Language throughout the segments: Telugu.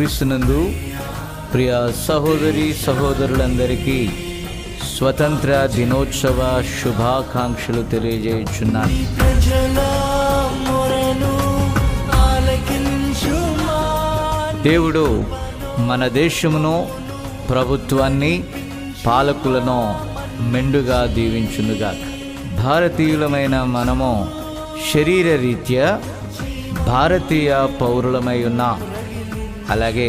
క్రీస్తునందు ప్రియ సహోదరి సహోదరులందరికీ స్వతంత్ర దినోత్సవ శుభాకాంక్షలు తెలియజేయుచున్నాను. దేవుడు మన దేశమును, ప్రభుత్వాన్ని, పాలకులను మెండుగా దీవించునుగా. భారతీయులమైన మనము శరీర రీత్యా భారతీయ పౌరులమై ఉన్నాం. అలాగే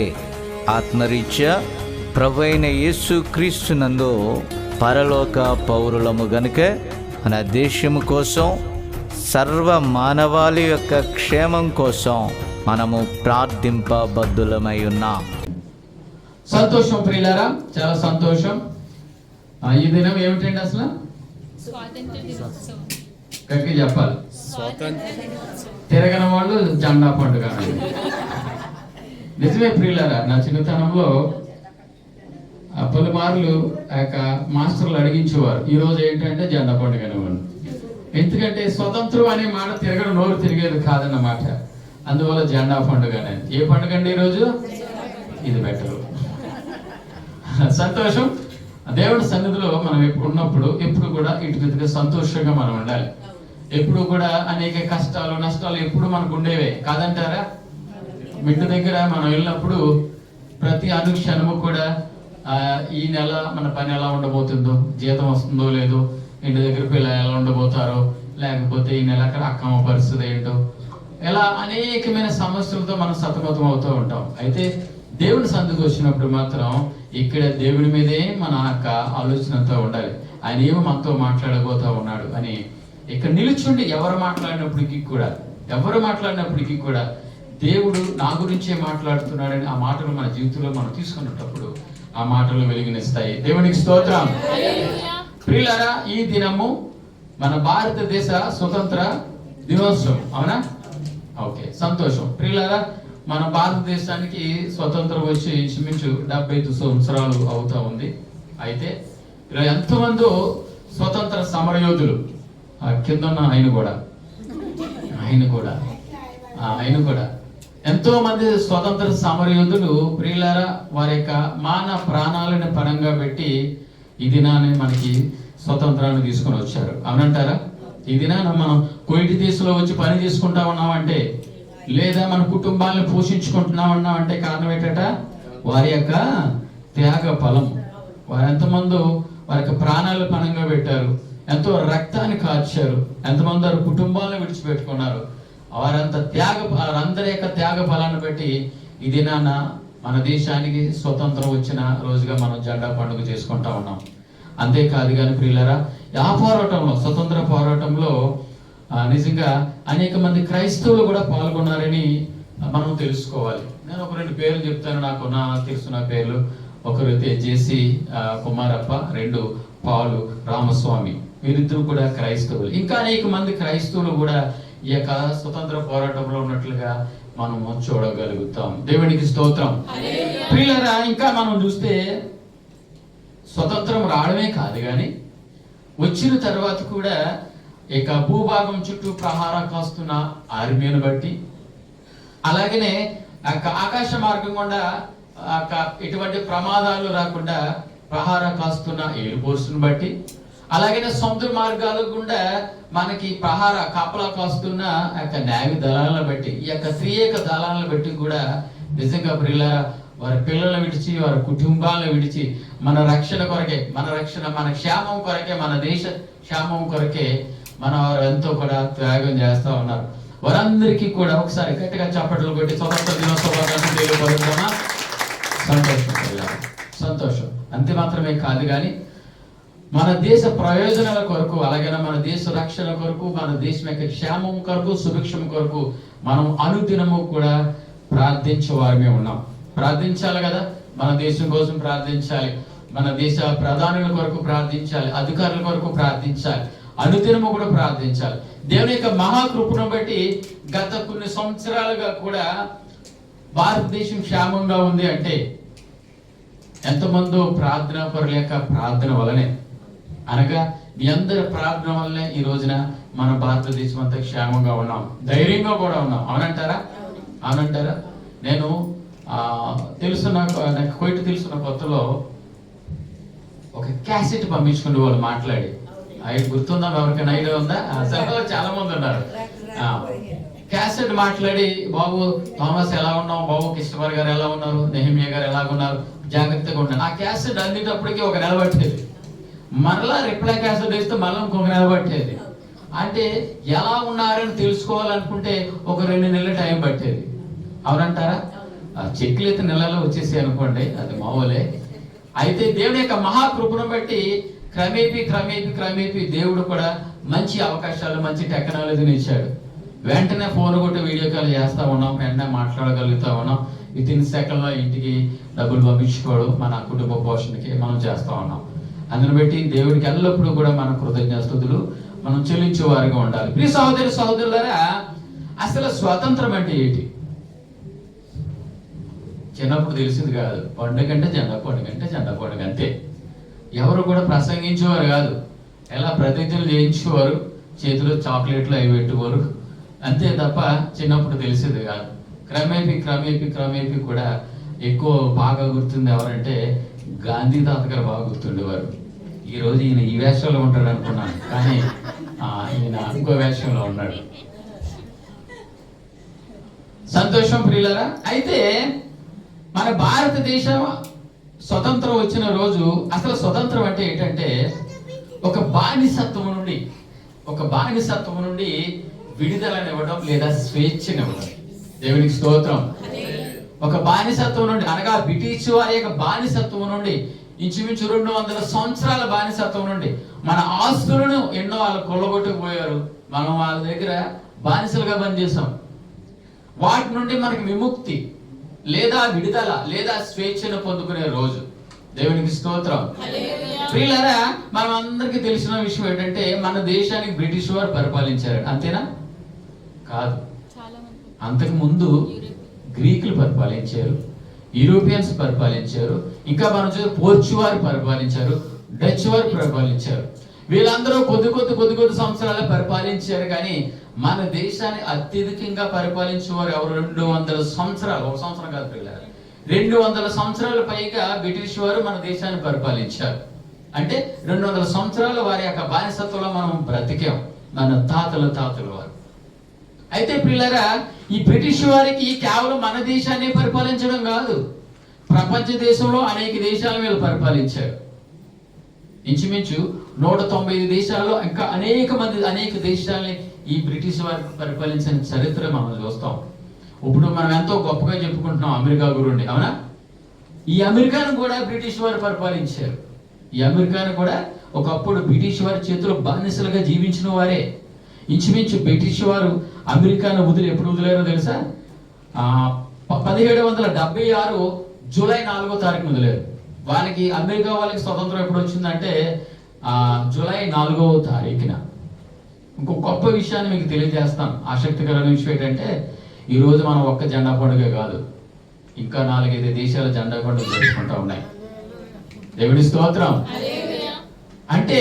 ఆత్మరీత్యా ప్రభువైన యేసు క్రీస్తునందు పరలోక పౌరులము గనుక మన దేశము కోసం, సర్వ మానవాళి యొక్క క్షేమం కోసం మనము ప్రార్థింపబద్ధులమై ఉన్నాం. సంతోషం ప్రియులారా, చాలా సంతోషం. ఈ దినం ఏమిటండి అసలు? గట్టిగా చెప్పాలి. తిరగని వాళ్ళు జెండా పండుగ. నిజమే ప్రియులారా, నా చిన్నతనంలో పలుమార్లు మాస్టర్లు అడిగించేవారు, ఈ రోజు ఏంటంటే జెండా పండుగ అనేవాళ్ళు. ఎందుకంటే స్వతంత్రం అనే మాట తిరగడం నోరు తిరిగేది కాదన్నమాట. అందువల్ల జెండా పండుగ అనేది. ఏ పండుగ అండి ఈరోజు? ఇది బెటరు. సంతోషం. దేవుడి సన్నిధిలో మనం ఎప్పుడు ఉన్నప్పుడు ఎప్పుడు కూడా ఇటుగా సంతోషంగా మనం ఉండాలి. ఎప్పుడు కూడా అనేక కష్టాలు నష్టాలు ఎప్పుడు మనకు ఉండేవే కాదంటారా? మిట్టు దగ్గర మనం వెళ్ళినప్పుడు ప్రతి అనుక్షణము కూడా ఈ నెల మన పని ఎలా ఉండబోతుందో, జీతం వస్తుందో లేదో, ఇంటి దగ్గర పిల్లలు ఎలా ఉండబోతారో, లేకపోతే ఈ నెల అక్కడ అక్కమ్మ పరిస్థితి ఏంటో, ఇలా అనేకమైన సమస్యలతో మనం సతమతం అవుతూ ఉంటాం. అయితే దేవుని సన్నిధికి వచ్చినప్పుడు మాత్రం ఇక్కడ దేవుని మీదే మన యొక్క ఆలోచనతో ఉండాలి. ఆయన ఏమో మనతో మాట్లాడబోతా ఉన్నాడు అని ఇక్కడ నిలుచుండి ఎవరు మాట్లాడినప్పటికీ కూడా దేవుడు నా గురించే మాట్లాడుతున్నాడని ఆ మాటలు మన జీవితంలో మనం తీసుకున్నప్పుడు ఆ మాటలు వెలుగునిస్తాయి. దేవునికి స్తోత్రం. ప్రియులారా, ఈ దినము మన భారతదేశ స్వతంత్ర దినోత్సవం, అవునా? ఓకే, సంతోషం. ప్రియులారా, మన భారతదేశానికి స్వతంత్రం వచ్చి ఇంచుమించు 75 సంవత్సరాలు అవుతా ఉంది. అయితే ఇలా ఎంతమందో స్వతంత్ర సమరయోధులు, కిందన్న ఆయన కూడా ఎంతో మంది స్వతంత్ర సమరయోధులు ప్రియులారా వారి యొక్క మాన ప్రాణాలను పరంగా పెట్టి ఈ దినాన్ని మనకి స్వతంత్రాన్ని తీసుకొని వచ్చారు, అవునంటారా? ఈ దినాన మనం కోయిటి దేశంలో వచ్చి పని చేసుకుంటా ఉన్నామంటే, లేదా మన కుటుంబాలను పోషించుకుంటున్నామన్నామంటే కారణం ఏంటట? వారి యొక్క త్యాగ ఫలం. వారు ఎంతమందో వారి యొక్క ప్రాణాలు పణంగా పెట్టారు, ఎంతో రక్తాన్ని కార్చారు, ఎంతమంది వారి కుటుంబాలను విడిచిపెట్టుకున్నారు. వారందరి యొక్క త్యాగ ఫలాన్ని బట్టి ఈ దినాన మన దేశానికి స్వతంత్రం వచ్చిన రోజుగా మనం జెండా పండుగ చేసుకుంటా ఉన్నాం. అంతేకాదు కానీ ప్రియులారా, ఆ పోరాటంలో, స్వతంత్ర పోరాటంలో నిజంగా అనేక మంది క్రైస్తవులు కూడా పాల్గొన్నారని మనం తెలుసుకోవాలి. నేను ఒక 2 పేర్లు చెప్తాను. నాకు తెలుసున్న పేర్లు. ఒకరు జేసి కుమారప్ప, 2 పాలు రామస్వామి. వీరిద్దరు కూడా క్రైస్తవులు. ఇంకా అనేక మంది క్రైస్తవులు కూడా ఈ యొక్క స్వతంత్ర పోరాటంలో ఉన్నట్లుగా మనము చూడగలుగుతాం. దేవునికి స్తోత్రం. ప్రియులారా, ఇంకా మనం చూస్తే స్వతంత్రం రావడమే కాదు కానీ వచ్చిన తర్వాత కూడా ఇక భూభాగం చుట్టూ ప్రహార కాస్తున్న ఆర్మీని బట్టి, అలాగనే ఆకాశ మార్గం గుండా ఎటువంటి ప్రమాదాలు రాకుండా ప్రహార కాస్తున్న ఎయిర్ ఫోర్స్ను బట్టి, అలాగనే సముద్ర మార్గాల గుండా మనకి ప్రహార కాపలా కాస్తున్న నేవీ దళాలను బట్టి, ఈ యొక్క త్రియేక దళాలను బట్టి కూడా నిజంగా ప్రియులారా వారి పిల్లలను విడిచి, వారి కుటుంబాలను విడిచి మన రక్షణ కొరకే, మన క్షేమం కొరకే, మన దేశ క్షేమం కొరకే మన వారు ఎంతో కూడా త్యాగం చేస్తూ ఉన్నారు. వారందరికీ కూడా ఒకసారి గట్టిగా చప్పట్లు కొట్టి స్వతంత్ర దినోత్సవాన్ని తెలియపరుద్దామా? సంతోషం. అంతే మాత్రమే కాదు కానీ మన దేశ ప్రయోజనాల కొరకు, అలాగే మన దేశ రక్షణ కొరకు, మన దేశం యొక్క క్షేమం కొరకు, సుభిక్షం కొరకు మనం అనుదినము కూడా ప్రార్థించేవారమే ఉన్నాం. ప్రార్థించాలి కదా, మన దేశం కోసం ప్రార్థించాలి, మన దేశ ప్రధానుల కొరకు ప్రార్థించాలి, అధికారుల కొరకు ప్రార్థించాలి, అనుదినము కూడా ప్రార్థించాలి. దేవుని యొక్క మహాకృపను బట్టి గత కొన్ని సంవత్సరాలుగా కూడా భారతదేశం క్షేమంగా ఉంది అంటే ఎంతమందో ప్రార్థన పరుల యొక్క ప్రార్థన వలనే, అనగా మీ అందరి ప్రార్థన వల్లనే ఈ రోజున మన భారతదేశం అంతా క్షేమంగా ఉన్నాం, ధైర్యంగా కూడా ఉన్నాం. అవునంటారా? నేను తెలుసు నాకు కొయిట్ తెలుసున్న కొత్తలో ఒక క్యాసెట్ పంపించుకునే వాళ్ళు మాట్లాడి, ఐదు గుర్తుందా ఎవరికైనా ఐడియా ఉందా? అసలు చాలా మంది ఉన్నారు. క్యాసెట్ మాట్లాడి, బాబు థామస్ ఎలా ఉన్నావు, బాబు కిష్టపర్ గారు ఎలా ఉన్నారు, నెహమియా గారు ఎలా ఉన్నారు, జాగ్రత్తగా ఉన్నారు. ఆ క్యాసెట్ అందేటప్పటికి ఒక నెల పట్టేది, మరలా రిప్లై క్యాసెట్ వేస్తే మళ్ళీ ఇంకొక నెల పట్టేది. అంటే ఎలా ఉన్నారని తెలుసుకోవాలనుకుంటే ఒక 2 నెలల టైం పట్టేది. అవునంటారా? చెక్కులు అయితే నెలలో వచ్చేసి అనుకోండి, అది మామూలే. అయితే దేవుని యొక్క మహాకృపను బట్టి క్రమేపీ దేవుడు కూడా మంచి అవకాశాలు, మంచి టెక్నాలజీని ఇచ్చాడు. వెంటనే ఫోన్ కొట్టి వీడియో కాల్ చేస్తా ఉన్నాం, వెంటనే మాట్లాడగలుగుతా ఉన్నాం. వితిన్ సెకండ్లో ఇంటికి డబ్బులు పంపించుకోవడం, మన కుటుంబ పోషణకి మనం చేస్తా ఉన్నాం. అందుని బట్టి దేవుడికి ఎల్లప్పుడూ కూడా మన కృతజ్ఞతాస్తుతులు మనం చెల్లించే వారిగా ఉండాలి. ప్రియ సహోదరులారా, అసలు స్వాతంత్రం అంటే ఏంటి? చిన్నప్పుడు తెలిసింది కాదు. పండుగ అంటే జెండా పండుగ అంతే. ఎవరు కూడా ప్రసంగించేవారు కాదు, ఎలా ప్రతిజ్ఞలు చేయించేవారు, చేతిలో చాక్లెట్లు అవి పెట్టేవారు అంతే తప్ప చిన్నప్పుడు తెలిసేది కాదు. క్రమేపీ కూడా ఎక్కువ బాగా గుర్తుంది ఎవరంటే గాంధీ తాత గారు బాగా గుర్తుండేవారు. ఈరోజు ఈయన ఈ వేషంలో ఉంటాడు అనుకున్నాను, కానీ ఈయన ఇంకో వేషంలో ఉన్నాడు. సంతోషం ప్రియులారా. అయితే మన భారతదేశం స్వతంత్రం వచ్చిన రోజు, అసలు స్వతంత్రం అంటే ఏంటంటే ఒక బానిసత్వం నుండి విడుదలనివ్వడం లేదా స్వేచ్ఛనివ్వడం. దేవునికి స్తోత్రం. ఒక బానిసత్వం నుండి, అనగా బ్రిటిష్ వారి యొక్క బానిసత్వం నుండి, ఇంచుమించు 200 సంవత్సరాల బానిసత్వం నుండి మన ఆస్తులను ఎన్నో వాళ్ళు కొల్లగొట్టుకుపోయారు. మనం వాళ్ళ దగ్గర బానిసలుగా పనిచేసాం. వాటి నుండి మనకి విముక్తి లేదా విడుదల లేదా స్వేచ్ఛను పొందుకునే రోజు. దేవునికి స్తోత్రం. ప్రియులారా, మనం అందరికీ తెలిసిన విషయం ఏంటంటే మన దేశానికి బ్రిటిష్ వారు పరిపాలించారు. అంతేనా? కాదు. అంతకు ముందు గ్రీకులు పరిపాలించారు, యూరోపియన్స్ పరిపాలించారు, ఇంకా మనం చూస్తే పోర్చు వారు పరిపాలించారు, డచ్ వారు పరిపాలించారు. వీళ్ళందరూ కొద్ది సంవత్సరాలు పరిపాలించారు. కానీ మన దేశాన్ని అత్యధికంగా పరిపాలించేవారు ఎవరు? 200 సంవత్సరాలు. ఒక సంవత్సరం కాదు పిల్లలు, 200 సంవత్సరాల పైగా బ్రిటిష్ వారు మన దేశాన్ని పరిపాలించారు. అంటే 200 సంవత్సరాలు వారి యొక్క బానిసత్వంలో మనం బ్రతికాం, మన తాతల వారు. అయితే పిల్లరా, ఈ బ్రిటిష్ వారికి కేవలం మన దేశాన్ని పరిపాలించడం కాదు, ప్రపంచ దేశంలో అనేక దేశాల మీద పరిపాలించారు. ఇంచుమించు 195 దేశాల్లో ఇంకా అనేక దేశాలని ఈ బ్రిటిష్ వారు పరిపాలించిన చరిత్ర మనం చూస్తాం. ఇప్పుడు మనం ఎంతో గొప్పగా చెప్పుకుంటున్నాం అమెరికా గురించి, అవునా? ఈ అమెరికాను కూడా బ్రిటిష్ వారు పరిపాలించారు. ఈ అమెరికాను కూడా ఒకప్పుడు బ్రిటిష్ వారి చేతిలో బానిసలుగా జీవించిన వారే. ఇంచుమించు బ్రిటిష్ వారు అమెరికాను ఎప్పుడు వదిలేరో తెలుసా? 1776 జూలై 4వ తారీఖున వదిలేరు. అమెరికా వాళ్ళకి స్వతంత్రం ఎప్పుడు వచ్చిందంటే జూలై 4వ తారీఖున. ఇంకో గొప్ప విషయాన్ని మీకు తెలియజేస్తాం. ఆసక్తికరమైన విషయం ఏంటంటే ఈరోజు మనం ఒక్క జెండా పండుగ కాదు, ఇంకా 4-5 దేశాల జెండా పండుగ జరుపుకుంటా ఉన్నాయి. దేవుని స్తోత్రం. అంటే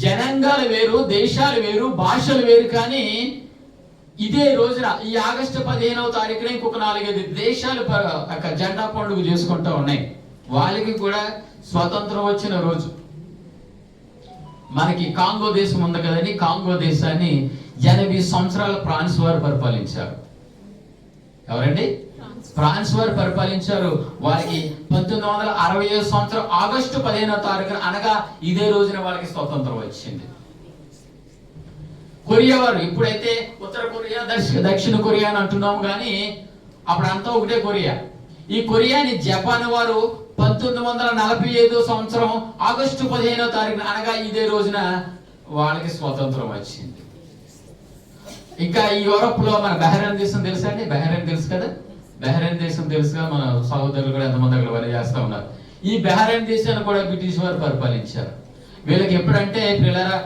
జనాంగాలు వేరు, దేశాలు వేరు, భాషలు వేరు, కానీ ఇదే రోజున ఈ ఆగస్టు 15వ తారీఖున ఇంకొక 4-5 దేశాలు జెండా పండుగ చేసుకుంటూ ఉన్నాయి. వాళ్ళకి కూడా స్వతంత్రం వచ్చిన రోజు. మనకి కాంగో దేశం ఉంది కదండి, కాంగో దేశాన్ని 80 సంవత్సరాల ఫ్రాన్స్ వారు పరిపాలించారు. ఎవరండి? ఫ్రాన్స్ వారు పరిపాలించారు. వారికి 1967 సంవత్సరం ఆగస్టు 15వ తారీఖున, అనగా ఇదే రోజున వాళ్ళకి స్వతంత్రం వచ్చింది. కొరియా వారు, ఇప్పుడైతే ఉత్తర కొరియా, దక్షిణ కొరియా అని అంటున్నాము, కానీ అప్పుడంతా ఒకటే కొరియా. ఈ కొరియాని జపాన్ వారు 1945 సంవత్సరం ఆగస్టు 15వ తారీఖున, అనగా ఇదే రోజున వాళ్ళకి స్వతంత్రం వచ్చింది. ఇంకా ఈ యూరోప్ లో మన బహ్రెయిన్ దేశం తెలుసా అండి? బహ్రెయిన్ తెలుసు కదా? బహ్రెయిన్ దేశం తెలుసుగా, మన సహోదరులు కూడా ఎంతమంది అక్కడ పని చేస్తూ ఉన్నారు. ఈ బహ్రెయిన్ దేశాన్ని కూడా బ్రిటిష్ వారు పరిపాలించారు. వీళ్ళకి ఎప్పుడంటే పిల్లరా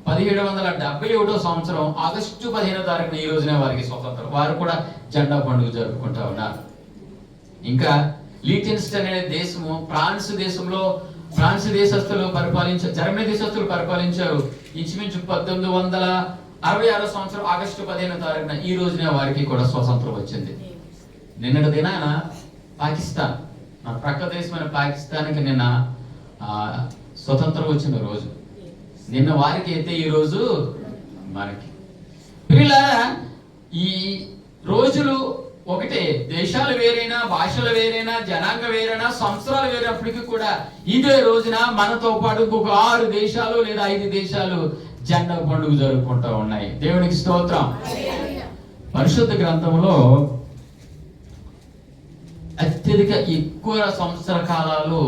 1771 సంవత్సరం ఆగస్టు 15వ తారీఖున ఈ రోజునే వారికి స్వతంత్రం. వారు కూడా జెండా పండుగ జరుపుకుంటా ఉన్నారు. ఇంకా లీటెన్స్టైన్ అనే దేశము ఫ్రాన్స్ దేశస్తులు పరిపాలించారు, జర్మనీ దేశస్తులు పరిపాలించారు. ఇంచుమించు 1966 సంవత్సరం ఆగస్టు 15వ తారీఖున ఈ రోజునే వారికి కూడా స్వతంత్రం వచ్చింది. నిన్నటి దినాన పాకిస్తాన్, మన ప్రక్క దేశమైన పాకిస్తాన్కి నిన్న స్వతంత్రం వచ్చిన రోజు. నిన్న వారికి అయితే ఈ రోజు మనకి. ప్రియులారా, ఈ రోజులు ఒకటే, దేశాలు వేరైనా, భాషలు వేరైనా, జనాంగం వేరైనా, సంవత్సరాలు వేరైనప్పటికీ కూడా ఇదే రోజున మనతో పాటు ఇంకొక 6 దేశాలు లేదా 5 దేశాలు జెండా పండుగ జరుపుకుంటూ ఉన్నాయి. దేవునికి స్తోత్రం. పరిశుద్ధ గ్రంథంలో అత్యధిక ఎక్కువ సంవత్సర కాలాలు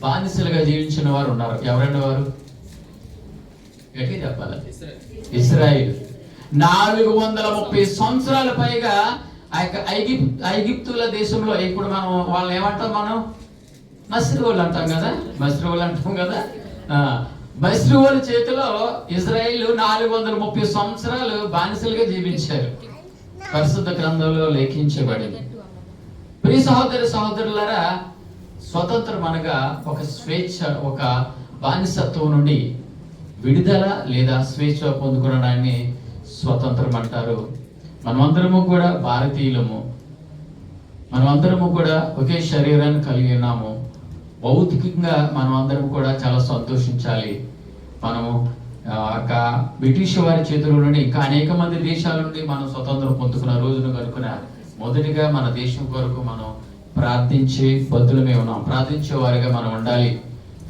బానిసలుగా జీవించిన వారు ఉన్నారు. ఎవరైనా వారు గట్టిగా చెప్పాలి. ఇశ్రాయేలు 430 సంవత్సరాల పైగా ఆ యొక్క ఐగిప్తుల దేశంలో, ఇప్పుడు మనం వాళ్ళని ఏమంటాం, మనం మస్రివోళ్ళు అంటాం కదా, మస్రివోళ్ళ చేతిలో ఇజ్రాయిల్ 430 సంవత్సరాలు బానిసలుగా జీవించారు. పరిశుద్ధ గ్రంథంలో లేఖించబడింది. ప్రియ సహోదరులారా, స్వతంత్రం అనగా ఒక స్వేచ్ఛ, ఒక బానిసత్వం నుండి విడుదల లేదా స్వేచ్ఛ పొందుకోవడాన్ని స్వతంత్రం అంటారు. మనమందరము కూడా భారతీయులము, మనమందరము కూడా ఒకే శరీరాన్ని కలిగి ఉన్నాము. భౌతికంగా మనం అందరం కూడా చాలా సంతోషించాలి. మనము బ్రిటిష్ వారి చేతుల నుండి ఇంకా అనేక మంది దేశాల నుండి మనం స్వతంత్రం పొందుకున్న రోజును కనుక మొదటిగా మన దేశం కొరకు మనం ప్రార్థించే బద్దులమే ఉన్నాం. ప్రార్థించే వారిగా మనం ఉండాలి.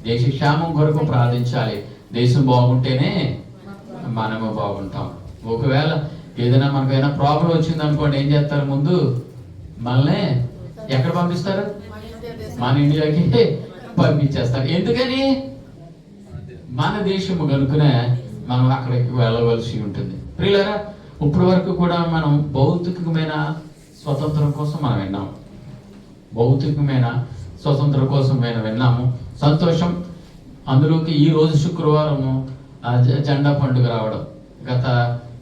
దేశ క్షేమం కొరకు ప్రార్థించాలి. దేశం బాగుంటేనే మనము బాగుంటాం. ఒకవేళ ఏదైనా మనకైనా ప్రాబ్లం వచ్చింది అనుకోండి, ఏం చేస్తారు? ముందు మనల్ని ఎక్కడ పంపిస్తారు? మన ఇండియాకి పంపించేస్తారు. ఎందుకని? మన దేశము కనుకనే మనం అక్కడికి వెళ్ళవలసి ఉంటుంది. ప్రియులారా, ఇప్పటి వరకు కూడా మనం భౌతికమైన స్వతంత్రం కోసం మనం విన్నాము. భౌతికమైన స్వతంత్రం కోసం మేము విన్నాము. సంతోషం. అందులోకి ఈ రోజు శుక్రవారము జెండా పండుగ రావడం, గత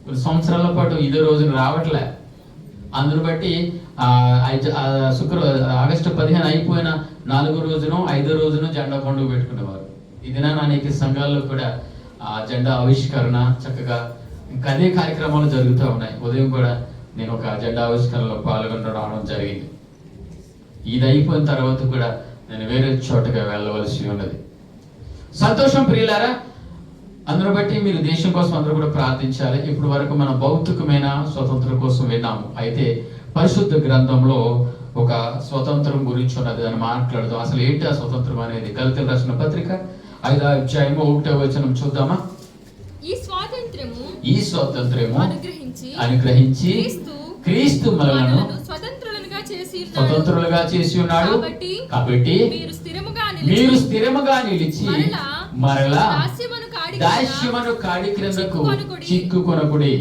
కొన్ని సంవత్సరాల పాటు ఇదే రోజున రావట్లే. అందును బట్టి ఆగస్టు 15 అయిపోయిన 4వ రోజును 5వ రోజును జెండా పండుగ పెట్టుకునేవారు. ఇది అనేక సంఘాల్లో కూడా జెండా ఆవిష్కరణ చక్కగా ఇంకా అదే కార్యక్రమాలు జరుగుతూ ఉన్నాయి. ఉదయం కూడా నేను ఒక జెండా ఆవిష్కరణలో పాల్గొనడం జరిగింది. ఇది అయిపోయిన తర్వాత కూడా నేను వేరే చోటగా వెళ్ళవలసి ఉన్నది. సంతోషం ప్రియులారా. అందును బట్టి మీరు దేశం కోసం అందరూ కూడా ప్రార్థించాలి. ఇప్పుడు వరకు మనం భౌతికమైన స్వతంత్రం కోసం విన్నాము. అయితే పరిశుద్ధ గ్రంథంలో ఒక స్వతంత్రం గురించి ఉన్నది అని మాట్లాడదాం. అసలు ఏంటి ఆ స్వతంత్రం అనేది? గలతీయులకు రాసిన పత్రిక 5వ అధ్యాయము 1వ వచనం చూద్దామా? ఈ స్వాతంత్రము అనుగ్రహించి క్రీస్తు మనలను స్వతంత్రులుగా చేసి ఉన్నాడు. కాబట్టి మీరు స్థిరముగా నిలిచి మరలా దాస్యమును కాడి క్రిందకు చిక్కుకొనకుడి.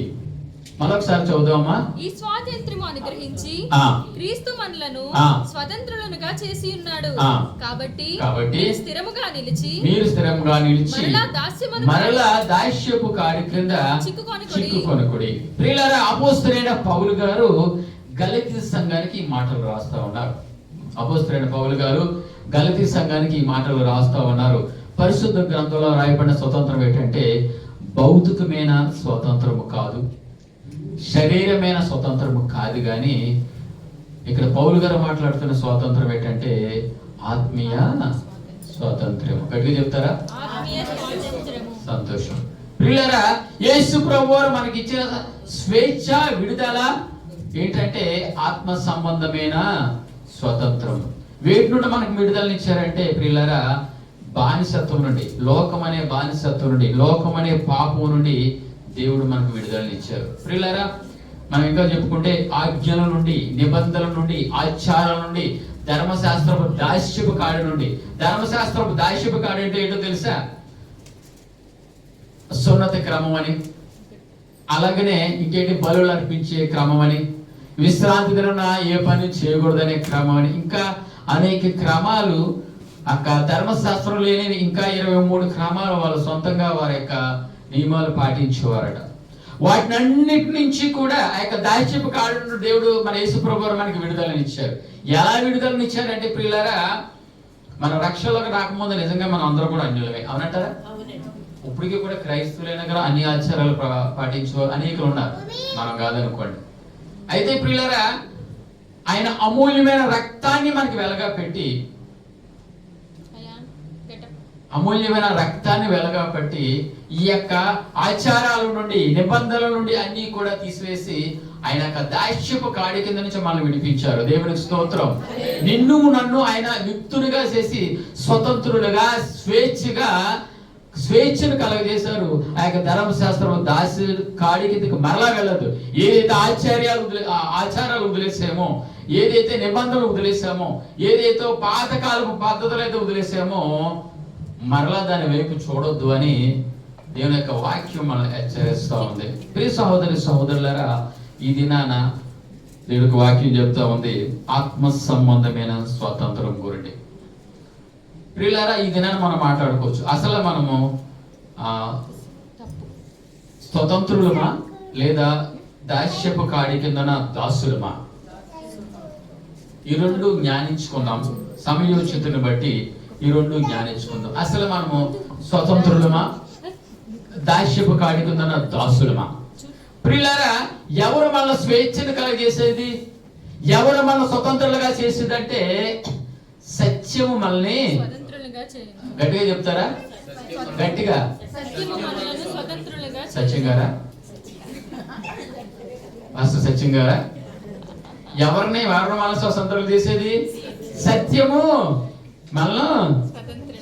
మరొకసారి చదువుదామా? ఈ స్వాతంత్రము అనుగ్రహించి క్రీస్తు మనలను స్వతంత్రులుగా చేసి ఉన్నాడు. కాబట్టి మీరు స్థిరముగా నిలిచి మరలా దాస్యపు కాడి క్రింద చిక్కుకొనకుడి. ప్రియులారా, అపోస్తలుడైన పౌలు గారు గలతీ సంఘానికి ఈ మాటలు రాస్తా ఉన్నారు. అపోస్తలుడైన పౌలు గారు గలతీ సంఘానికి ఈ మాటలు రాస్తా ఉన్నారు. పరిశుద్ధ గ్రంథంలో రాయబడిన స్వతంత్రం ఏంటంటే భౌతికమైన స్వతంత్రము కాదు, శరీరమైన స్వతంత్రము కాదు. కానీ ఇక్కడ పౌలు గారు మాట్లాడుతున్న స్వాతంత్రం ఏంటంటే ఆత్మీయ స్వాతంత్ర్యం. గట్టిగా చెప్తారా? సంతోషం. ప్రియులారా, యేసు ప్రభువారు మనకి ఇచ్చిన స్వేచ్ఛ, విడుదల ఏంటంటే ఆత్మ సంబంధమైన స్వతంత్రం. వేటి నుండి మనకు విడుదలనిచ్చారంటే ప్రియులారా, బానిసత్వం నుండి, లోకం అనే బానిసత్వం నుండి, లోకం అనే పాపం నుండి దేవుడు మనకు విడుదలనిచ్చారు. ప్రియులారా, మనం ఇంకా చెప్పుకుంటే ఆజ్ఞల నుండి, నిబంధనల నుండి, ఆచారాల నుండి, ధర్మశాస్త్రపు దాస్యపు కాడి నుండి. ధర్మశాస్త్రపు దాస్యపు కాడి అంటే ఏంటో తెలుసా? సున్నతి క్రమం అని, అలాగనే ఇంకేంటి బలులు అర్పించే క్రమం అని, విశ్రాంతి దినాన ఏ పని చేయకూడదనే క్రమం అని, ఇంకా అనేక క్రమాలు ధర్మశాస్త్రం లేని ఇంకా 23 క్రమాలు వాళ్ళు సొంతంగా వారి యొక్క నియమాలు పాటించేవారట. వాటినన్నిటి నుంచి కూడా ఆ యొక్క దాస్యపు కాడి నుండి దేవుడు మన యేసు ప్రభువు మనకి విడుదలనిచ్చారు. ఎలా విడుదలనిచ్చారంటే ప్రియులారా, మన రక్షణలోకి రాకముందు నిజంగా మనం అందరూ కూడా అన్యులమే, అవునంటారా? ఇప్పటికీ కూడా క్రైస్తవులైన కూడా అన్ని ఆచారాలు పాటించే అనేకులు ఉన్నారు, మనం కాదనుకోండి. అయితే ప్రియులారా, ఆయన అమూల్యమైన రక్తాన్ని మనకి వెలగా పెట్టి, అమూల్యమైన రక్తాన్ని వెలగా పెట్టి ఈ యొక్క ఆచారాల నుండి, నిబంధనల నుండి అన్ని కూడా తీసివేసి ఆయన యొక్క దాస్యపు కాడి కింద నుంచి మనల్ని విడిపించారు. దేవునికి స్తోత్రం. నిన్ను నన్ను ఆయన యుక్తులుగా చేసి స్వతంత్రులుగా స్వేచ్ఛను కలగజేశారు. ఆ యొక్క ధర్మశాస్త్రం దాసి కాడి కిందకి మరలా వెళ్ళదు. ఏదైతే ఆచారాలు వదిలేసామో, ఏదైతే నిబంధనలు వదిలేసామో, ఏదైతే పాతకాలపు పద్ధతులు అయితే వదిలేసామో, మరలా దాని వైపు చూడొద్దు అని దేవుని యొక్క వాక్యం మనల్ని హెచ్చరిస్తూ ఉంది. ప్రియ సహోదరులారా, ఈ దినాన దేవునికి వాక్యం చెప్తా ఉంది ఆత్మ సంబంధమైన స్వాతంత్రం గురించి. ప్రియులారా, ఈ దినాన్ని మనం మాట్లాడుకోవచ్చు. అసలు మనము స్వతంత్రులమా లేదా దాస్యపు కాడి కిందన దాసులమా? ఈ రెండు జ్ఞానించుకుందాం. సమయోచితను బట్టి ఈ రెండు జ్ఞానించుకుందాం. అసలు మనము స్వతంత్రులమా, దాస్యపు కాడి కిందన దాసులమా? ప్రియులారా, ఎవరు మన స్వేచ్ఛను కలగజేసేది, ఎవరు మన స్వతంత్రులుగా చేసేదంటే సత్యము మనల్ని. గట్టిగా చెప్తారా? గట్టిగా. సత్యం గారా? మాస్టర్ సత్యం గారా? ఎవరిని మన స్వతంత్రులు చేసేది? సత్యము మనల్ని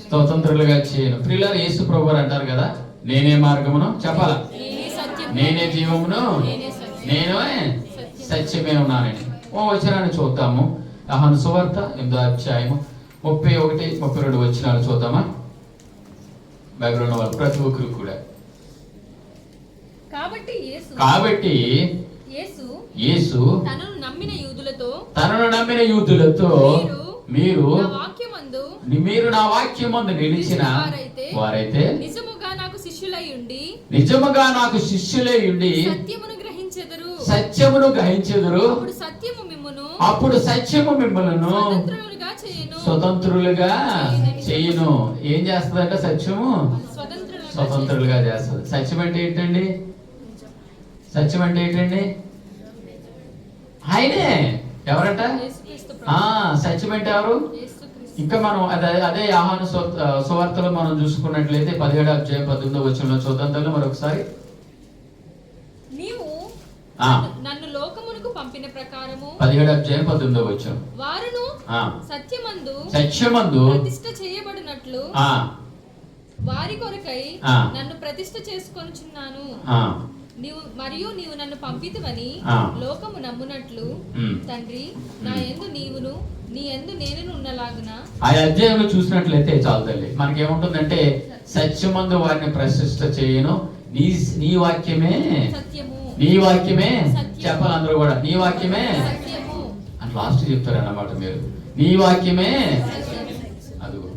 స్వతంత్రులుగా చేయను. ప్రియులారా, యేసు ప్రభువారు అంటారు కదా, నేనే మార్గమును, చెప్పాలా, నేనే జీవమును, నేనే సత్యమే ఉన్నానని. ఓ వచనాన్ని చూద్దాము. యోహాను సువార్త 8వ అధ్యాయము 31, 32 వచనాలు చూద్దామా? బైబిల్ ఉన్న వాళ్ళు ప్రతి ఒక్కరు కూడా. కాబట్టి యేసు తనను నమ్మిన యూదులతో మీరు నా వాక్యమందు నిలిచిన వారైతే నిజముగా నాకు శిష్యులై ఉండి సత్యమును గ్రహించెదరు. అప్పుడు సత్యము మిమ్మలను స్వతంత్రులుగా చేయును. ఏం చేస్తుందంట? సత్యము స్వతంత్రులుగా చేస్తుంది. సత్యం అంటే ఏంటండి? సత్యం అంటే ఏంటండి? ఆయనే. ఎవరంట? సత్యం అంటే ఎవరు? ఇంకా మనం అదే యోహాను సువార్తలో మనం చూసుకున్నట్లయితే 17వ అధ్యాయం 18వ వచనంలో చూద్దాం మరొకసారి. నన్ను లోకమునకు పంపిన ప్రకారము 17వ అధ్యాయం 18వ వచనం. వారును సత్యమందు ప్రతిష్ఠ చేయబడినట్లు వారి కొరకై నన్ను ప్రతిష్ఠ చేసుకొనుచున్నాను. నీవు నన్ను పంపితివని లోకము నమ్మునట్లు తండ్రి, నా యందు నీవును నీ యందు నేను ఉన్నలాగున. ఆ అధ్యాయంలో చూసినట్లయితే చాలు తల్లి, మనకేముంటుందంటే సత్యమందు వారిని ప్రతిష్ఠ చేయను, నీ వాక్యమే సత్యము, నీ వాక్యమే చెప్పాలి. అందరూ కూడా నీ వాక్యమే అని లాస్ట్ చెప్తారు అన్నమాట. మీరు నీ వాక్యమే, అదిగో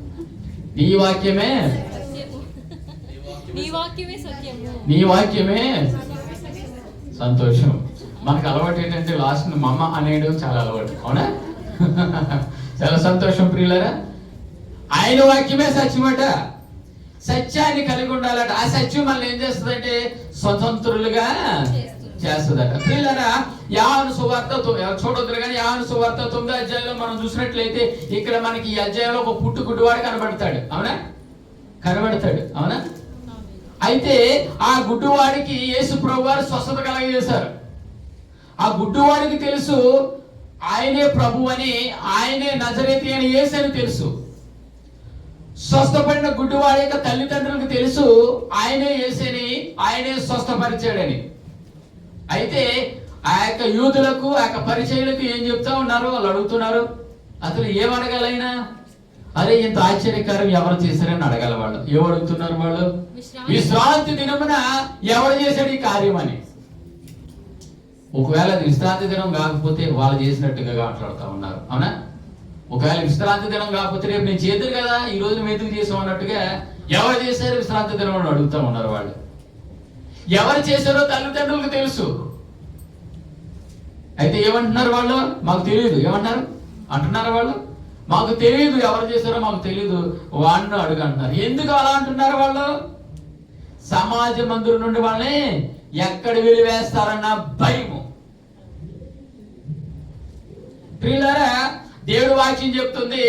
నీ వాక్యమే, నీ వాక్యమే సంతోషం. మనకు అలవాటు ఏంటంటే లాస్ట్ మమ్మ అనేయడం చాలా అలవాటు, అవునా? చాలా సంతోషం ప్రియులారా. ఆయన వాక్యమే సత్యమట. సత్యాన్ని కలిగి ఉండాలట. ఆ సత్యం మనల్ని ఏం చేస్తుందంటే స్వతంత్రులుగా చేస్తుందట. ప్రియులారా, యోహాను సువార్త చూడొద్దు కానీ యోహాను సువార్త 9వ అధ్యాయంలో మనం చూసినట్లయితే ఇక్కడ మనకి ఈ అధ్యాయంలో ఒక గుడ్డివాడు కనబడతాడు, అవునా? కనబడతాడు, అవునా? అయితే ఆ గుడ్డివాడికి యేసు ప్రభువారు స్వస్థత కలగజేశారు. ఆ గుడ్డివాడికి తెలుసు ఆయనే ప్రభు అని, ఆయనే నజరేతి అని యేసు అని తెలుసు. స్వస్థపడిన గుడ్డివాడి యొక్క తల్లిదండ్రులకు తెలుసు ఆయనే యేసుని, ఆయనే స్వస్థపరిచాడని. అయితే ఆ యొక్క యూదులకు, ఆ యొక్క పరిచయులకు ఏం చెప్తా ఉన్నారు? వాళ్ళు అడుగుతున్నారు, అసలు ఏమడగాలైనా? అరే, ఇంత ఆశ్చర్యకారం ఎవరు చేశారని అడగాల వాళ్ళు. ఏం అడుగుతున్నారు వాళ్ళు? విశ్రాంతి దినమున ఎవరు చేశాడు ఈ కార్యం అని. ఒకవేళ అది విశ్రాంతి దినం కాకపోతే వాళ్ళు చేసినట్టుగా మాట్లాడుతూ ఉన్నారు, అవునా? ఒకవేళ విశ్రాంతి దినం కాకపోతే రేపు నేను చేతులు కదా, ఈ రోజు మేము ఎందుకు చేసాం అన్నట్టుగా ఎవరు చేశారు విశ్రాంతి దినం అని అడుగుతూ ఉన్నారు వాళ్ళు. ఎవరు చేశారో తల్లిదండ్రులకు తెలుసు. అయితే ఏమంటున్నారు వాళ్ళు? మాకు తెలియదు. ఏమంటున్నారు అంటున్నారు వాళ్ళు? మాకు తెలియదు, ఎవరు చేశారో మాకు తెలియదు, వాడిని అడుగు అంటున్నారు. ఎందుకు అలా అంటున్నారు వాళ్ళు? సమాజ మందిరం నుండి వాళ్ళని ఎక్కడ వెలివేస్తారన్న భయము. ప్రియులారా, దేవుడు వాక్యం చెప్తుంది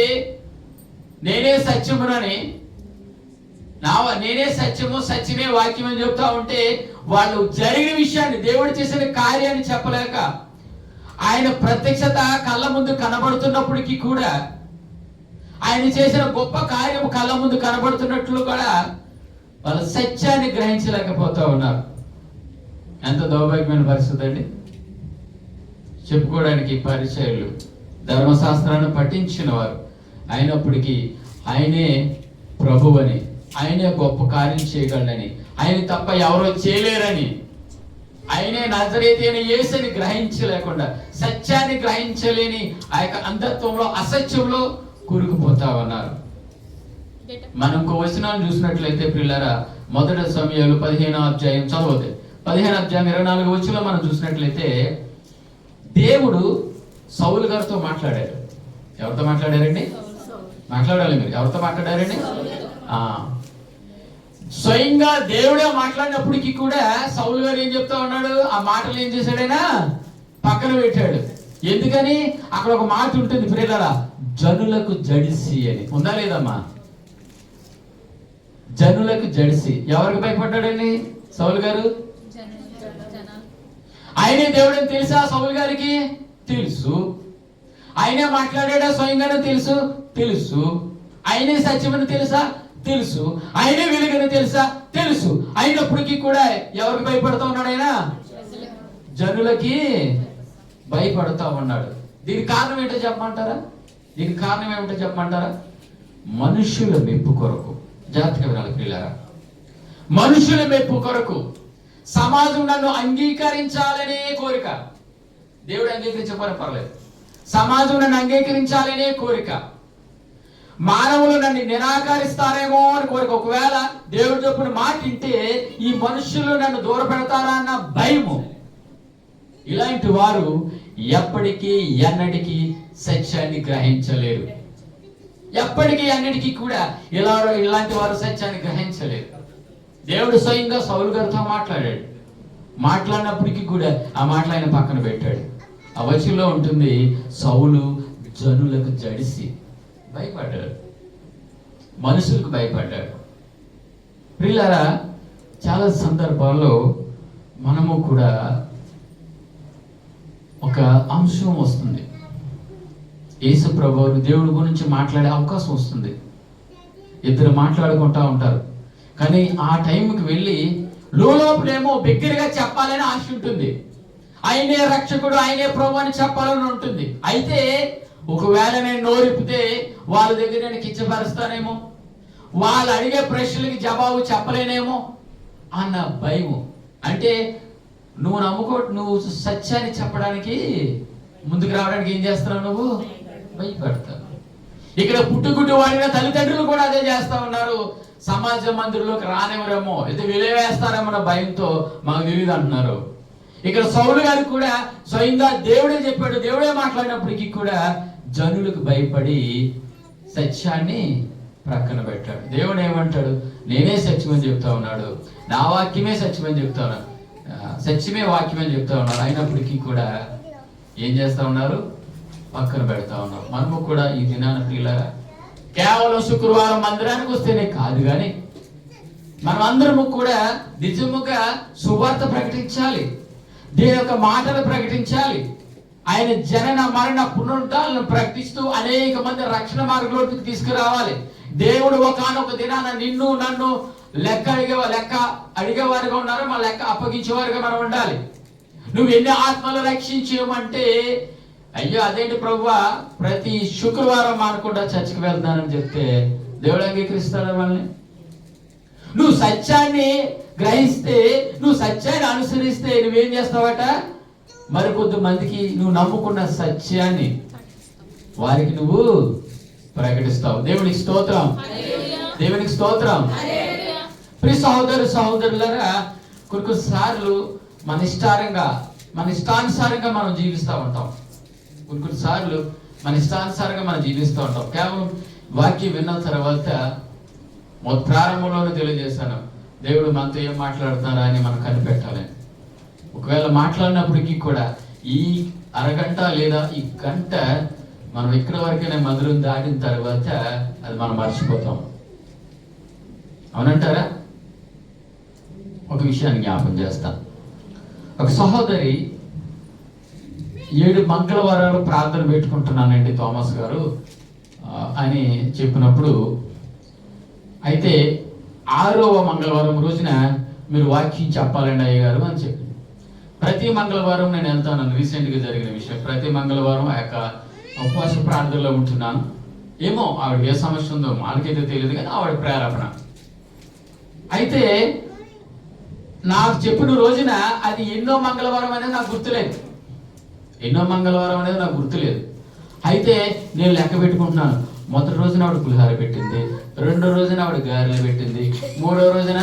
నేనే సత్యమునని. నేనే సత్యము, సత్యమే వాక్యం అని చెప్తా ఉంటే వాళ్ళు జరిగిన విషయాన్ని, దేవుడు చేసిన కార్యాన్ని చెప్పలేక, ఆయన ప్రత్యక్షత కళ్ళ ముందు కనబడుతున్నప్పటికీ కూడా, ఆయన చేసిన గొప్ప కార్యము కళ్ళ ముందు కనబడుతున్నట్లు కూడా వాళ్ళు సత్యాన్ని గ్రహించలేకపోతా ఉన్నారు. ఎంత దౌర్భాగ్యమైన పరిస్థితి అండి. చెప్పుకోవడానికి పరిచయులు, ధర్మశాస్త్రాన్ని పఠించిన వారు అయినప్పటికీ ఆయనే ప్రభువని, ఆయనే గొప్ప కార్యం చేయగలడని, ఆయన తప్ప ఎవరో చేయలేరని, ఆయనే నజరేతు అయిన యేసుని గ్రహించలేకుండా, సత్యాన్ని గ్రహించలేని ఆ యొక్క అంధత్వంలో, అసత్యంలో కూరుకుపోతా ఉన్నారు. మనం ఇంకో వచనాన్ని చూసినట్లయితే ప్రియులారా, మొదటి సమయాలు 15వ అధ్యాయం చదవదు, 15వ అధ్యాయం 24వ వచనంలో మనం చూసినట్లయితే దేవుడు సౌలు గారితో మాట్లాడారు. ఎవరితో మాట్లాడారండి? మాట్లాడాలి మీరు. ఎవరితో మాట్లాడారండి? స్వయంగా దేవుడే మాట్లాడినప్పటికీ కూడా సౌలు గారు ఏం చెప్తా ఉన్నాడు? ఆ మాటలు ఏం చేశాడైనా పక్కన పెట్టాడు. ఎందుకని? అక్కడ ఒక మాట ఉంటుంది ప్రియులారా, జనులకు జడిసి అని. ఉందా లేదమ్మా? జనులకు జడిసి. ఎవరికి భయపడ్డాడండి సౌలు గారు? ఆయనే దేవుడని తెలుసా సౌలు గారికి? తెలుసు. ఆయనే మాట్లాడాడా స్వయంగానే? తెలుసు. ఆయనే సత్యమని తెలుసా? తెలుసు. ఆయనే వెలుగని తెలుసా? తెలుసు. అయినప్పటికీ కూడా ఎవరికి భయపడతా ఉన్నాడు ఆయన? జనులకి భయపడతా ఉన్నాడు. దీనికి కారణం ఏంటో చెప్పమంటారా? మనుషుల మెప్పు కొరకు. జాగ్రత్తగా వినాలి ప్రియులారా. మనుషుల మెప్పు కొరకు, సమాజం నన్ను అంగీకరించాలనే కోరిక. దేవుడు అంగీకరించకపోయినా పర్లేదు, సమాజం నన్ను అంగీకరించాలనే కోరిక, మానవులు నన్ను నిరాకరిస్తారేమో అని కోరిక. ఒకవేళ దేవుడు చెప్పిన మాట వింటే ఈ మనుషులు నన్ను దూర పెడతారా అన్న భయము. ఇలాంటి వారు ఎప్పటికీ ఎన్నటికీ సత్యాన్ని గ్రహించలేరు. ఎప్పటికీ అన్నిటికీ కూడా ఇలాంటి వారు సత్యాన్ని గ్రహించలేరు. దేవుడు స్వయంగా సౌలు గారితో మాట్లాడాడు. మాట్లాడినప్పటికీ కూడా ఆ మాటలు ఆయన పక్కన పెట్టాడు. ఆ వచనంలో ఉంటుంది, సౌలు జనులకు జడిసి భయపడ్డాడు, మనుషులకు భయపడ్డాడు. ప్రియులారా, చాలా సందర్భాల్లో మనము కూడా ఒక అంశం వస్తుంది, యేసు ప్రభువు దేవుడి గురించి మాట్లాడే అవకాశం వస్తుంది. ఇద్దరు మాట్లాడుకుంటా ఉంటారు. కానీ ఆ టైంకి వెళ్ళి లోపలేమో బిగ్గరగా చెప్పాలని ఆశ ఉంటుంది. ఆయనే రక్షకుడు, ఆయనే ప్రభు అని చెప్పాలని ఉంటుంది. అయితే ఒకవేళ నేను నోరిపితే వాళ్ళ దగ్గర నేను కిచ్చపరుస్తానేమో, వాళ్ళు అడిగే ప్రశ్నలకి జవాబు చెప్పలేనేమో అన్న భయం. అంటే నువ్వు సత్యాన్ని చెప్పడానికి ముందుకు రావడానికి ఏం చేస్తున్నావు? నువ్వు భయపడతావు. ఇక్కడ పుట్టుగుడ్డు వాడిన తల్లిదండ్రులు కూడా అదే చేస్తా ఉన్నారు. సమాజ మందిరంలోకి రానివ్వరేమో, అయితే విలువేస్తారేమో అన్న భయంతో మాకు తెలియదు అంటున్నారు. ఇక్కడ సౌలు గారికి కూడా స్వయంగా దేవుడే చెప్పాడు, దేవుడే మాట్లాడినప్పటికీ కూడా జనులకు భయపడి సత్యాన్ని ప్రక్కన పెట్టాడు. దేవుడు ఏమంటాడు? నేనే సత్యమని చెప్తా ఉన్నాడు, నా వాక్యమే సత్యమని చెప్తా ఉన్నాడు, సత్యమే వాక్యమని చెప్తా ఉన్నాడు. అయినప్పటికీ కూడా ఏం చేస్తా ఉన్నారు? పక్కన పెడతా ఉన్నారు. మనము కూడా ఈ దినాన ప్రియులారా, కేవలం శుక్రవారం మందిరానికి వస్తేనే కాదు, కానీ మనం అందరము కూడా నిజముగా సువార్త ప్రకటించాలి, దేవుని యొక్క మాటలు ప్రకటించాలి. ఆయన జనన మరణ పునరుద్ధాలను ప్రకటిస్తూ అనేక మంది రక్షణ మార్గంలోకి తీసుకురావాలి. దేవుడు ఒకానొక దినాన నిన్ను నన్ను లెక్క అడిగేవారుగా ఉన్నారు, మన లెక్క అప్పగించేవారుగా మనం ఉండాలి. నువ్వు ఎన్ని ఆత్మలు రక్షించేయమంటే, అయ్యో అదేంటి ప్రభువా ప్రతి శుక్రవారం మానకుండా చర్చికి వెళ్తానని చెప్తే దేవుడు అంగీకరిస్తాడు వాళ్ళని? నువ్వు సత్యాన్ని గ్రహిస్తే, నువ్వు సత్యాన్ని అనుసరిస్తే నువ్వేం చేస్తావట? మరికొద్ది మందికి నువ్వు నమ్ముకున్న సత్యాన్ని వారికి నువ్వు ప్రకటిస్తావు. దేవునికి స్తోత్రం, దేవునికి స్తోత్రం. ప్రియ సహోదరులారా, కొన్నిసార్లు మన ఇష్టానుసారంగా మనం జీవిస్తూ ఉంటాం. కొన్నిసార్లు మన ఇష్టానుసారంగా మనం జీవిస్తూ ఉంటాం. కేవలం వాక్యం విన్న తర్వాత ప్రారంభంలోనే తెలియజేశాను, దేవుడు మనతో ఏం మాట్లాడుతున్నారా అని మనం కనిపెట్టాలి. ఒకవేళ మాట్లాడినప్పటికీ కూడా ఈ అరగంట లేదా ఈ గంట మనం ఇక్కడ వరకైనా మధురం దాటిన తర్వాత అది మనం మర్చిపోతాం. అవునంటారా? ఒక విషయాన్ని జ్ఞాపకం చేస్తా. ఒక సహోదరి 7 మంగళవారాలు ప్రార్థన పెట్టుకుంటున్నానండి థామస్ గారు అని చెప్పినప్పుడు, అయితే 6వ మంగళవారం రోజున మీరు వాక్యం చెప్పాలండి అయ్య గారు అని చెప్పి, ప్రతి మంగళవారం నేను వెళ్తాను. రీసెంట్గా జరిగిన విషయం, ప్రతి మంగళవారం ఆ యొక్క ఉపవాస ప్రార్థనలో ఉంటున్నాను. ఏమో ఆవిడ ఏ సమస్య ఉందో మనకైతే తెలియదు, కానీ ఆవిడ ప్రేరేపణ. అయితే నాకు చెప్పిన రోజున అది ఎన్నో మంగళవారం అనేది నాకు గుర్తులేదు, అయితే నేను లెక్క పెట్టుకుంటున్నాను. మొదటి రోజున ఆవిడ పులిహార పెట్టింది, 2వ రోజున ఆవిడ గారెలు పెట్టింది, 3వ రోజున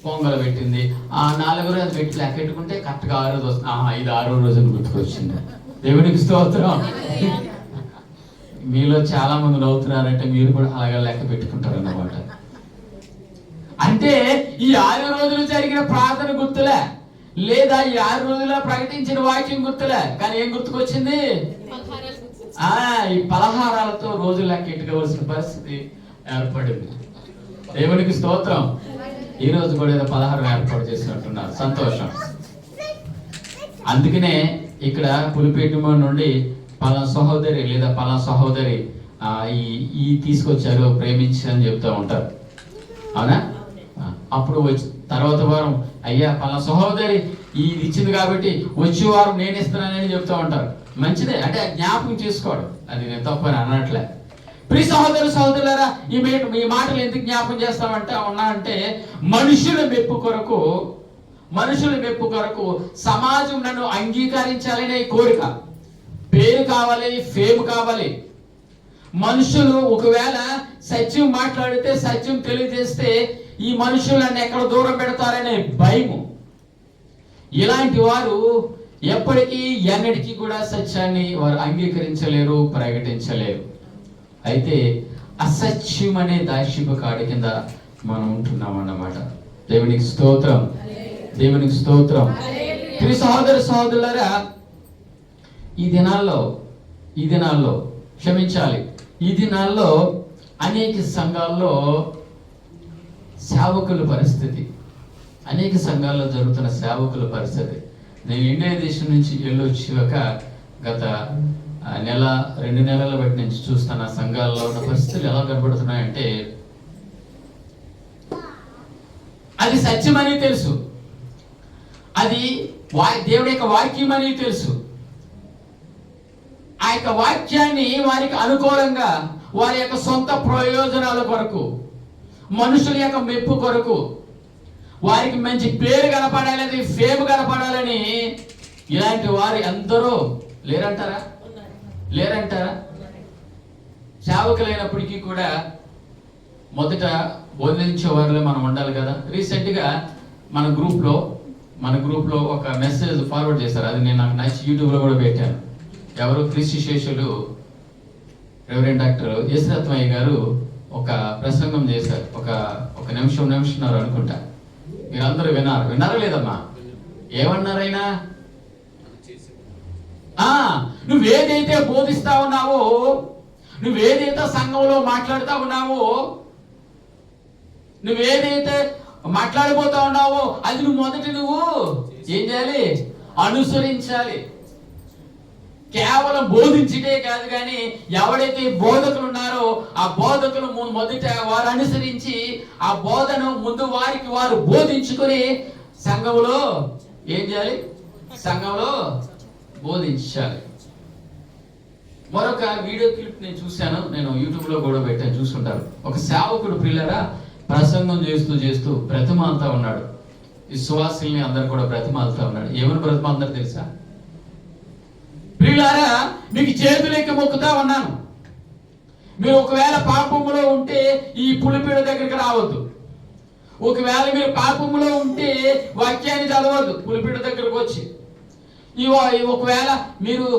పొంగలు పెట్టింది, 4వ రోజు పెట్టి లెక్క పెట్టుకుంటే కరెక్ట్గా 6వ రోజు వస్తుంది. ఇది 6వ రోజున గుర్తుకొచ్చింది. దేవునికి స్తోత్రం. మీలో చాలా మంది నవ్వుతున్నారంటే మీరు కూడా అలాగే లెక్క పెట్టుకుంటారు అన్నమాట. అంటే ఈ 6 రోజులు జరిగిన ప్రార్థన గుర్తులే, లేదా ఈ 6 రోజుల్లో ప్రకటించిన వాక్యం గుర్తులే, కానీ ఏం గుర్తుకొచ్చింది? ఈ పలహారాలతో రోజు లెక్క ఎట్టుకోవాల్సిన పరిస్థితి ఏర్పడింది. దేవునికి స్తోత్రం. ఈ రోజు కూడా ఏదో పలహారం ఏర్పాటు చేసినట్టున్నారు, సంతోషం. అందుకనే ఇక్కడ పులిపేట నుండి పలానా సహోదరి లేదా పలానా సహోదరి ఈ తీసుకొచ్చారు ప్రేమించి అని చెప్తూ ఉంటారు, అవునా? అప్పుడు వచ్చి తర్వాత వారం అయ్యా పలానా సహోదరి ఇది ఇచ్చింది కాబట్టి వచ్చే వారం నేను ఇస్తున్నానని చెప్తూ ఉంటారు. మంచిదే, అంటే జ్ఞాపకం చేసుకోవడం, అది నేను తప్పని అనట్లే. ప్రియ సహోదరులారా, ఈ మాటలు ఎందుకు జ్ఞాపకం చేస్తామంటే అంటే మనుషుల మెప్పు కొరకు సమాజం నన్ను అంగీకరించాలనే కోరిక, పేరు కావాలి, ఫేమ్ కావాలి. మనుషులు ఒకవేళ సత్యం మాట్లాడితే, సత్యం తెలియజేస్తే ఈ మనుషులు నన్ను ఎక్కడ దూరం పెడతారనే భయము. ఇలాంటి వారు ఎప్పటికీ ఎన్నటికీ కూడా సత్యాన్ని వారు అంగీకరించలేరు, ప్రకటించలేరు. అయితే అసత్యం అనే దాష్యపు కాడి కింద మనం ఉంటున్నాం అన్నమాట. దేవునికి స్తోత్రం, దేవునికి స్తోత్రం. ప్రియ సహోదరులారా, ఈ దినాల్లో క్షమించాలి, ఈ దినాల్లో అనేక సంఘాల్లో సేవకుల పరిస్థితి, అనేక సంఘాల్లో జరుగుతున్న సేవకుల పరిస్థితి. నేను ఇండియా దేశం నుంచి వెళ్ళొచ్చాక గత 1-2 నెలల బట్టి నుంచి చూస్తున్న సంఘాల్లో ఉన్న పరిస్థితులు ఎలా కనబడుతున్నాయంటే, అది సత్యమని తెలుసు, అది దేవుడి యొక్క వాక్యం అని తెలుసు. ఆ యొక్క వాక్యాన్ని వారికి అనుకూలంగా, వారి యొక్క సొంత ప్రయోజనాల కొరకు, మనుషుల యొక్క మెప్పు కొరకు, వారికి మంచి పేరు కనపడాలని, ఫేమ్ కనపడాలని ఇలాంటి వారు ఎందరో లేరంటారా? సేవకులైనప్పటికీ కూడా మొదట బోధించే వారిలో మనం ఉండాలి కదా. రీసెంట్గా మన గ్రూప్లో ఒక మెసేజ్ ఫార్వర్డ్ చేశారు, అది నేను నాకు నచ్చి యూట్యూబ్లో కూడా పెట్టాను. ఎవరు? క్రీస్తు శేషులు రెవరెండ్ డాక్టర్ యేసురత్నయ్య గారు ఒక ప్రసంగం చేశారు. ఒక నిమిషంన్నర అనుకుంటా. మీరందరూ విన్నారా లేదమ్మా? ఏమన్నారైనా? నువ్వేదైతే బోధిస్తా ఉన్నావో, నువ్వేదైతే సంఘంలో మాట్లాడుతూ ఉన్నావో, నువ్వేదైతే మాట్లాడిపోతా ఉన్నావో అది నువ్వు ఏం చేయాలి? అనుసరించాలి. కేవలం బోధించితే కాదు, కానీ ఎవడైతే బోధకులు ఉన్నారో ఆ బోధకులు మొదట వారు అనుసరించి ఆ బోధను ముందు వారికి వారు బోధించుకొని సంఘంలో ఏం చేయాలి? సంఘంలో బోధించాలి. మరొక వీడియో క్లిప్ నేను చూశాను, నేను యూట్యూబ్లో కూడా పెట్టాను, చూసుకుంటారు. ఒక సేవకుడు ప్రియులారా ప్రసంగం చేస్తూ బ్రతిమాలుతా ఉన్నాడు. విశ్వాసుల్ని అందరు కూడా బ్రతిమాలుతా ఉన్నాడు. ఏమని బ్రతిమాలుతారు తెలుసా? ప్రియులారా, మీకు చేతులెక్కి మొక్కుతా ఉన్నాను, మీరు ఒకవేళ పాపములో ఉంటే ఈ పులిపీడ దగ్గరికి రావద్దు. ఒకవేళ మీరు పాపములో ఉంటే వాక్యాన్ని చదవద్దు పులిపీడ దగ్గరకు వచ్చి. ఒకవేళ మీరు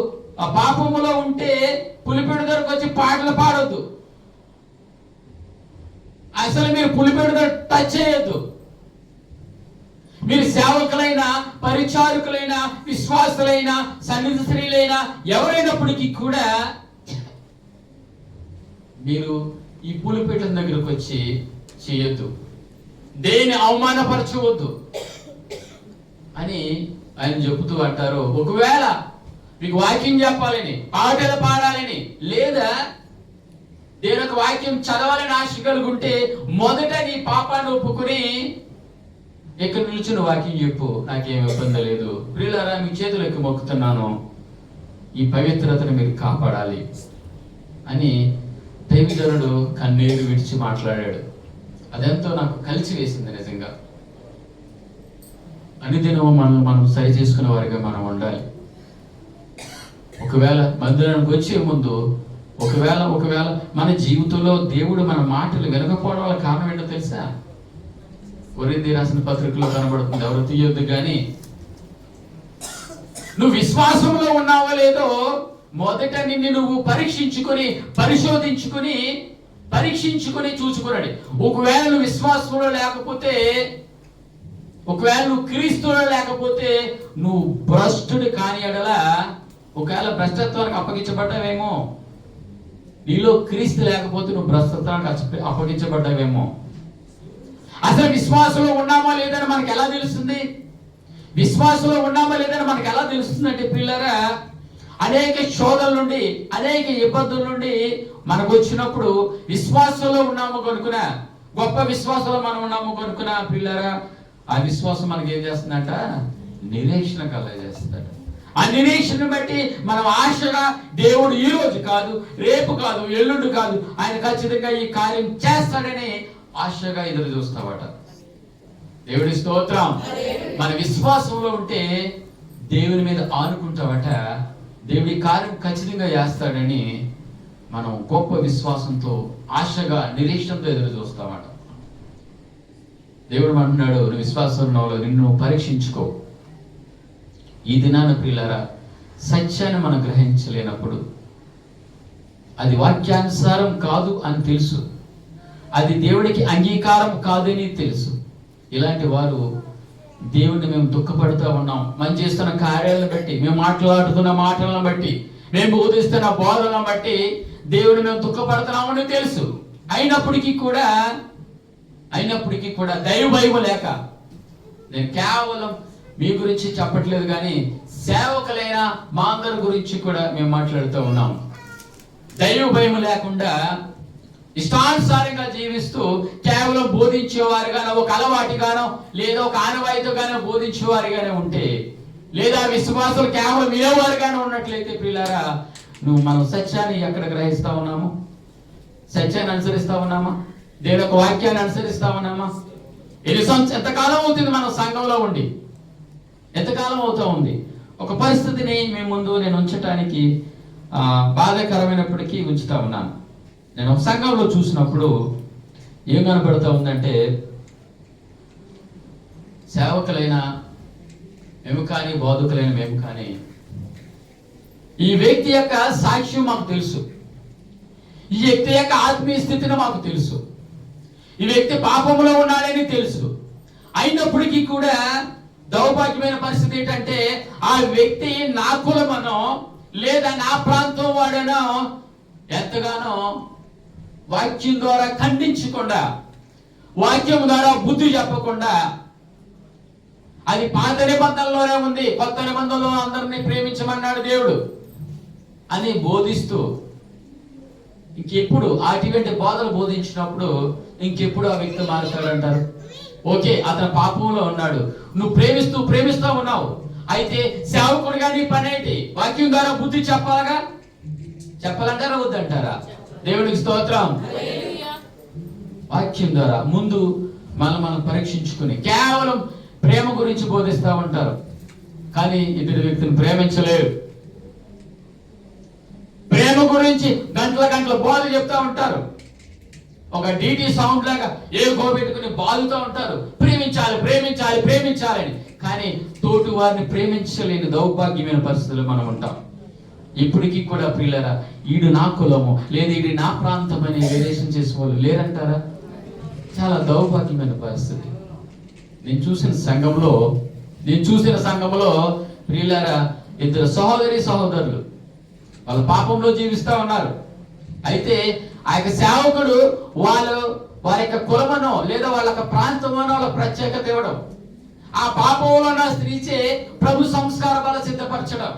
పాపములో ఉంటే పులిపీడ దగ్గరకు వచ్చి పాటలు పాడొద్దు. అసలు మీరు పులిపీడ టచ్ చేయొద్దు. మీరు సేవకులైన, పరిచారకులైన, విశ్వాసులైన, సన్నిధి స్త్రీలైన ఎవరైనప్పటికీ కూడా మీరు ఈ పూలపీఠం దగ్గరకు వచ్చి చేయొద్దు, దేన్ని అవమానపరచవద్దు అని ఆయన చెబుతూ అంటారు. ఒకవేళ మీకు వాక్యం చెప్పాలని, పాటలు పాడాలని, లేదా దేవుని యొక్క వాక్యం చదవాలని ఆశ కలుగుంటే మొదట నీ పాపాన్ని ఒప్పుకుని ఇక్కడ నిల్చుని వాక్యం చెప్పు, నాకేం ఇబ్బంది లేదు, ప్రియులారా మీ చేతులకు మొక్కుతున్నాను, ఈ పవిత్రతను మీరు కాపాడాలి అని దైవజనుడు కన్నీరు విడిచి మాట్లాడాడు. అదెంతో నాకు కలిసి వేసింది నిజంగా. అనుదినం మనం సరి చేసుకునే వారిగా మనం ఉండాలి. ఒకవేళ మందిరానికి వచ్చే ముందు ఒకవేళ మన జీవితంలో దేవుడు మన మాటలు వినకపోవడం వల్ల కారణం ఏంటో తెలుసా? కొరింథీ రాసిన పత్రికలో కనబడుతుంది, ఎవరు తీయొద్దు కానీ నువ్వు విశ్వాసంలో ఉన్నావో లేదో మొదట నిన్ను నువ్వు పరీక్షించుకొని చూసుకున్నాడు. ఒకవేళ నువ్వు విశ్వాసంలో లేకపోతే, ఒకవేళ నువ్వు క్రీస్తులో లేకపోతే నువ్వు భ్రష్టుడు కాని ఎడల, ఒకవేళ భ్రష్టత్వానికి అప్పగించబడ్డావేమో, నీలో క్రీస్తు లేకపోతే నువ్వు భ్రష్టత్వానికి అప్పగించబడ్డావేమో. అసలు విశ్వాసంలో ఉన్నామా లేదని మనకు ఎలా తెలుస్తుంది? విశ్వాసంలో ఉన్నామా లేదని మనకు ఎలా తెలుస్తుంది అంటే ప్రియులారా, అనేక శోధల నుండి, అనేక ఇబ్బందుల నుండి మనకు వచ్చినప్పుడు విశ్వాసంలో ఉన్నాము కనుకున్న, గొప్ప విశ్వాసంలో మనం ఉన్నాము కనుకున్న ప్రియులారా, ఆ విశ్వాసం మనకి ఏం చేస్తుందంట? నిరీక్షణ కలగజేస్తుందట. ఆ నిరీక్షను బట్టి మనం ఆశగా దేవుడు ఈ రోజు కాదు, రేపు కాదు, ఎల్లుండి కాదు, ఆయన ఖచ్చితంగా ఈ కార్యం చేస్తాడని ఆశగా ఎదురు చూస్తావట. దేవుడి స్తోత్రం. మన విశ్వాసంలో ఉంటే దేవుని మీద ఆనుకుంటావట, దేవుడి కార్యం ఖచ్చితంగా చేస్తాడని మనం గొప్ప విశ్వాసంతో, ఆశగా, నిరీక్షణతో ఎదురు చూస్తామట. దేవుడు అంటున్నాడు, నువ్వు విశ్వాసంలో నిన్ను పరీక్షించుకో. ఈ దినాన ప్రియులారా, సత్యాన్ని మనం గ్రహించలేనప్పుడు, అది వాక్యానుసారం కాదు అని తెలుసు, అది దేవుడికి అంగీకారం కాదని తెలుసు, ఇలాంటి వారు దేవుణ్ణి మేము దుఃఖపడుతూ ఉన్నాం, మనం చేస్తున్న కార్యాలను బట్టి, మేము మాట్లాడుతున్న మాటలను బట్టి, మేము బోధిస్తున్న బోధనలను బట్టి దేవుని మేము దుఃఖపడుతున్నామని తెలుసు. అయినప్పటికీ కూడా దైవ భయం లేక, నేను కేవలం మీ గురించి చెప్పట్లేదు కానీ సేవకులైన మా అందరి గురించి కూడా మేము మాట్లాడుతూ ఉన్నాం. దైవ భయం లేకుండా ఇష్టానుసారంగా జీవిస్తూ కేవలం బోధించేవారుగానో, ఒక అలవాటుగానో, లేదా ఒక ఆనవాయితీగానో బోధించేవారుగానే ఉంటే, లేదా విశ్వాసులు కేవలం వినేవారుగానే ఉన్నట్లయితే ప్రియులారా, మనం సత్యాన్ని ఎక్కడ గ్రహిస్తా ఉన్నాము? సత్యాన్ని అనుసరిస్తా ఉన్నామా? దేవుని యొక్క వాక్యాన్ని అనుసరిస్తా ఉన్నామా? ఎంతకాలం అవుతుంది మనం సంఘంలో ఉండి? ఎంతకాలం అవుతా ఉంది? ఒక పరిస్థితిని మీ ముందు నేను ఉంచటానికి బాధాకరమైనప్పటికీ ఉంచుతా ఉన్నాను. నేను ఒక సంఘంలో చూసినప్పుడు ఏం కనపడుతూ ఉందంటే, సేవకులైన మేము కానీ, బోధకులైన మేము కానీ, ఈ వ్యక్తి యొక్క సాక్ష్యం మాకు తెలుసు, ఈ వ్యక్తి యొక్క ఆత్మీయ స్థితిని మాకు తెలుసు, ఈ వ్యక్తి పాపంలో ఉన్నాడని తెలుసు. అయినప్పటికీ కూడా దౌర్భాగ్యమైన పరిస్థితి ఏంటంటే, ఆ వ్యక్తి నా కులమనో లేదా నా ప్రాంతం వాడనో ఎంతగానో వాక్యం ద్వారా ఖండించకుండా, వాక్యం ద్వారా బుద్ధి చెప్పకుండా, అది పాత నిబంధనలోనే ఉంది, కొత్త నిబంధనలో అందరినీ ప్రేమించమన్నాడు దేవుడు అని బోధిస్తూ, ఇంకెప్పుడు అటువంటి బోధలు బోధించినప్పుడు ఇంకెప్పుడు ఆ వ్యక్తి మారుతాడంటారు? ఓకే, అతను పాపంలో ఉన్నాడు, నువ్వు ప్రేమిస్తూ ఉన్నావు, అయితే సేవకుడిగా నీ పని ఏంటి? వాక్యం ద్వారా బుద్ధి చెప్పాలంటారా వద్దంటారా? దేవుడికి స్తోత్రం. వాక్యం ద్వారా ముందు మనం పరీక్షించుకుని, కేవలం ప్రేమ గురించి బోధిస్తూ ఉంటారు కానీ ఇద్దరు వ్యక్తిని ప్రేమించలేరు. ప్రేమ గురించి గంటల బోధ చెప్తా ఉంటారు, ఒక డీటీ సౌండ్ లాగా ఏగో పెట్టుకుని బాధుతూ ఉంటారు, ప్రేమించాలని. కానీ తోటి వారిని ప్రేమించలేని దౌర్భాగ్యమైన పరిస్థితుల్లో మనం ఉంటాం. ఇప్పటికీ కూడా ప్రియులారా, ఈడు నా కులము లేదా ఈడు నా ప్రాంతం అని రిలేషన్ చేసేవాళ్ళు లేరంటారా? చాలా దౌర్భాగ్యమైన పరిస్థితి. నేను చూసిన సంఘంలో ప్రియులారా, ఇద్దరు సహోదరులు వాళ్ళ పాపంలో జీవిస్తా ఉన్నారు. అయితే ఆ యొక్క సేవకుడు వారి యొక్క కులమనో లేదా వాళ్ళ యొక్క ప్రాంతమనో వాళ్ళ ప్రత్యేకత ఇవ్వడం, ఆ పాపంలో ఉన్న స్త్రీచే ప్రభు సంస్కార బల సిద్ధపరచడం.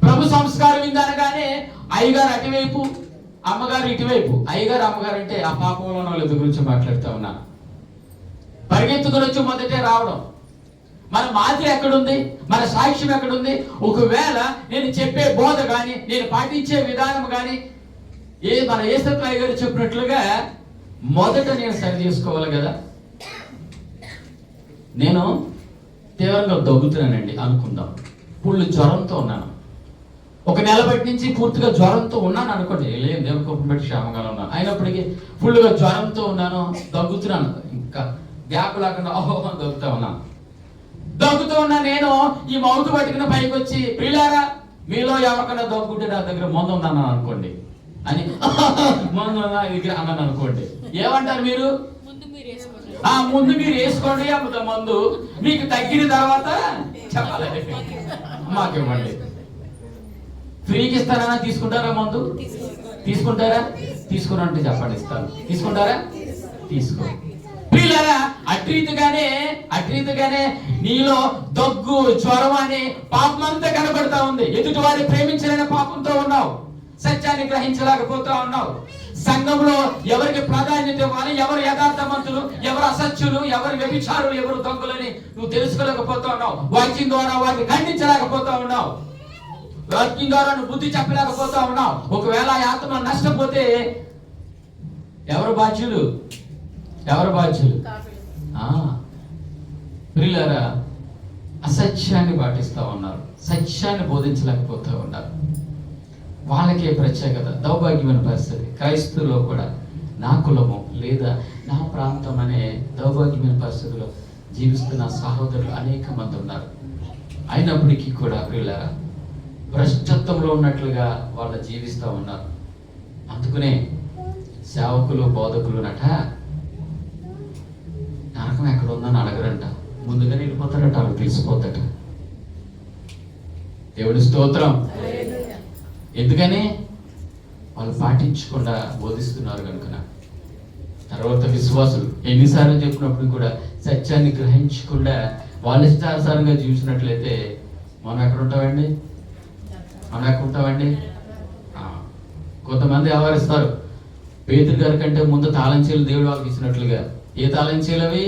ప్రభు సంస్కారం విందనగానే అయ్యగారు అటువైపు, అమ్మగారు ఇటువైపు. అయ్యగారు అమ్మగారు అంటే ఆ పాపంలో ఉన్న వాళ్ళ గురించి మాట్లాడుతూ ఉన్నా. పరిగెత్తుకుని వచ్చి మొదటే రావడం. మన మాదిరి ఎక్కడుంది, మన సాక్ష్యం ఎక్కడుంది? ఒకవేళ నేను చెప్పే బోధ కానీ, నేను పాటించే విధానం కానీ మన యేసయ్య గారు చెప్పినట్లుగా మొదట నేను సరి చేసుకోవాలి కదా. నేను తీవ్రంగా దగ్గుతున్నానండి అనుకుందాం. ఫుల్ జ్వరంతో ఉన్నాను. ఒక నెల బట్టి నుంచి పూర్తిగా జ్వరంతో ఉన్నాను అనుకోండి. లేదు, దేవుని కృపను బట్టి క్షేమంగా ఉన్నాను. అయినప్పటికీ ఫుల్గా జ్వరంతో ఉన్నాను, దగ్గుతున్నాను. ఇంకా గ్యాప్ లేకుండా దగ్గుతూ ఉన్నా నేను ఈ మౌతు పట్టుకున్న పైకి వచ్చి, ప్రియులారా మీలో ఎవరికైనా దగ్గుంటే నా దగ్గర మందు ఉందన్నాను అనుకోండి అని మందు అన్నాను అనుకోండి, ఏమంటారు మీరు? ముందు మీరు వేసుకోండి అమ్ముతా మందు, మీకు తగ్గిన తర్వాత చెప్పాలి మాకివ్వండి. ఫ్రీకి ఇస్తారా? తీసుకుంటారా? మందు తీసుకుంటారా? తీసుకున్నంటే చెప్పండి, ఇస్తాను. తీసుకుంటారా? తీసుకో. ప్రియులారా, అట్రీతిగానే నీలో దగ్గు, జ్వరం అనే పాపం అంతా కనబడతా ఉంది. ఎదుటి వారిని ప్రేమించలేని పాపంతో ఉన్నావు, సత్యాన్ని గ్రహించలేకపోతా ఉన్నావు. సంఘంలో ఎవరికి ప్రాధాన్యత ఇవ్వాలి, ఎవరు యథార్థవంతులు, ఎవరు అసత్యులు, ఎవరు వ్యభిచారులు, ఎవరు దొంగలని నువ్వు తెలుసుకోలేకపోతా ఉన్నావు. వాక్యం ద్వారా వాటిని ఖండించలేకపోతా ఉన్నావు. వాక్యం ద్వారా నువ్వు బుద్ధి చెప్పలేకపోతా ఉన్నావు. ఒకవేళ ఆత్మ నష్టపోతే ఎవరు బాధ్యులు? ప్రియులారా, అసత్యాన్ని పాటిస్తా ఉన్నారు, సత్యాన్ని బోధించలేకపోతూ ఉన్నారు. వాళ్ళకే ప్రత్యేకత, దౌర్భాగ్యమైన పరిస్థితి. క్రైస్తవులో కూడా నా కులము లేదా నా ప్రాంతం అనే దౌర్భాగ్యమైన పరిస్థితిలో జీవిస్తున్న సహోదరులు అనేక మంది ఉన్నారు. అయినప్పటికీ కూడా ప్రియులారా, భ్రష్టత్వంలో ఉన్నట్లుగా వాళ్ళు జీవిస్తూ ఉన్నారు. అందుకనే సేవకులు, బోధకులు నరకం ఎక్కడ ఉందని అడగరంట, ముందుగానే వెళ్ళిపోతారట, వాళ్ళకి తెలిసిపోతాట. దేవుడి స్తోత్రం. ఎందుకని? వాళ్ళు పాటించకుండా బోధిస్తున్నారు కనుక. తర్వాత విశ్వాసులు ఎన్నిసార్లు చెప్పినప్పుడు కూడా సత్యాన్ని గ్రహించకుండా వాళ్ళ ఇష్టానుసారంగా జీవించినట్లయితే మనం ఎక్కడ ఉంటామండి? కొంతమంది ఆవరిస్తారు, పేతురు గారి కంటే ముందు తాళంచీలు దేవుడు వాళ్ళకి ఇచ్చినట్లుగా. ఏ తాళంచీలు అవి?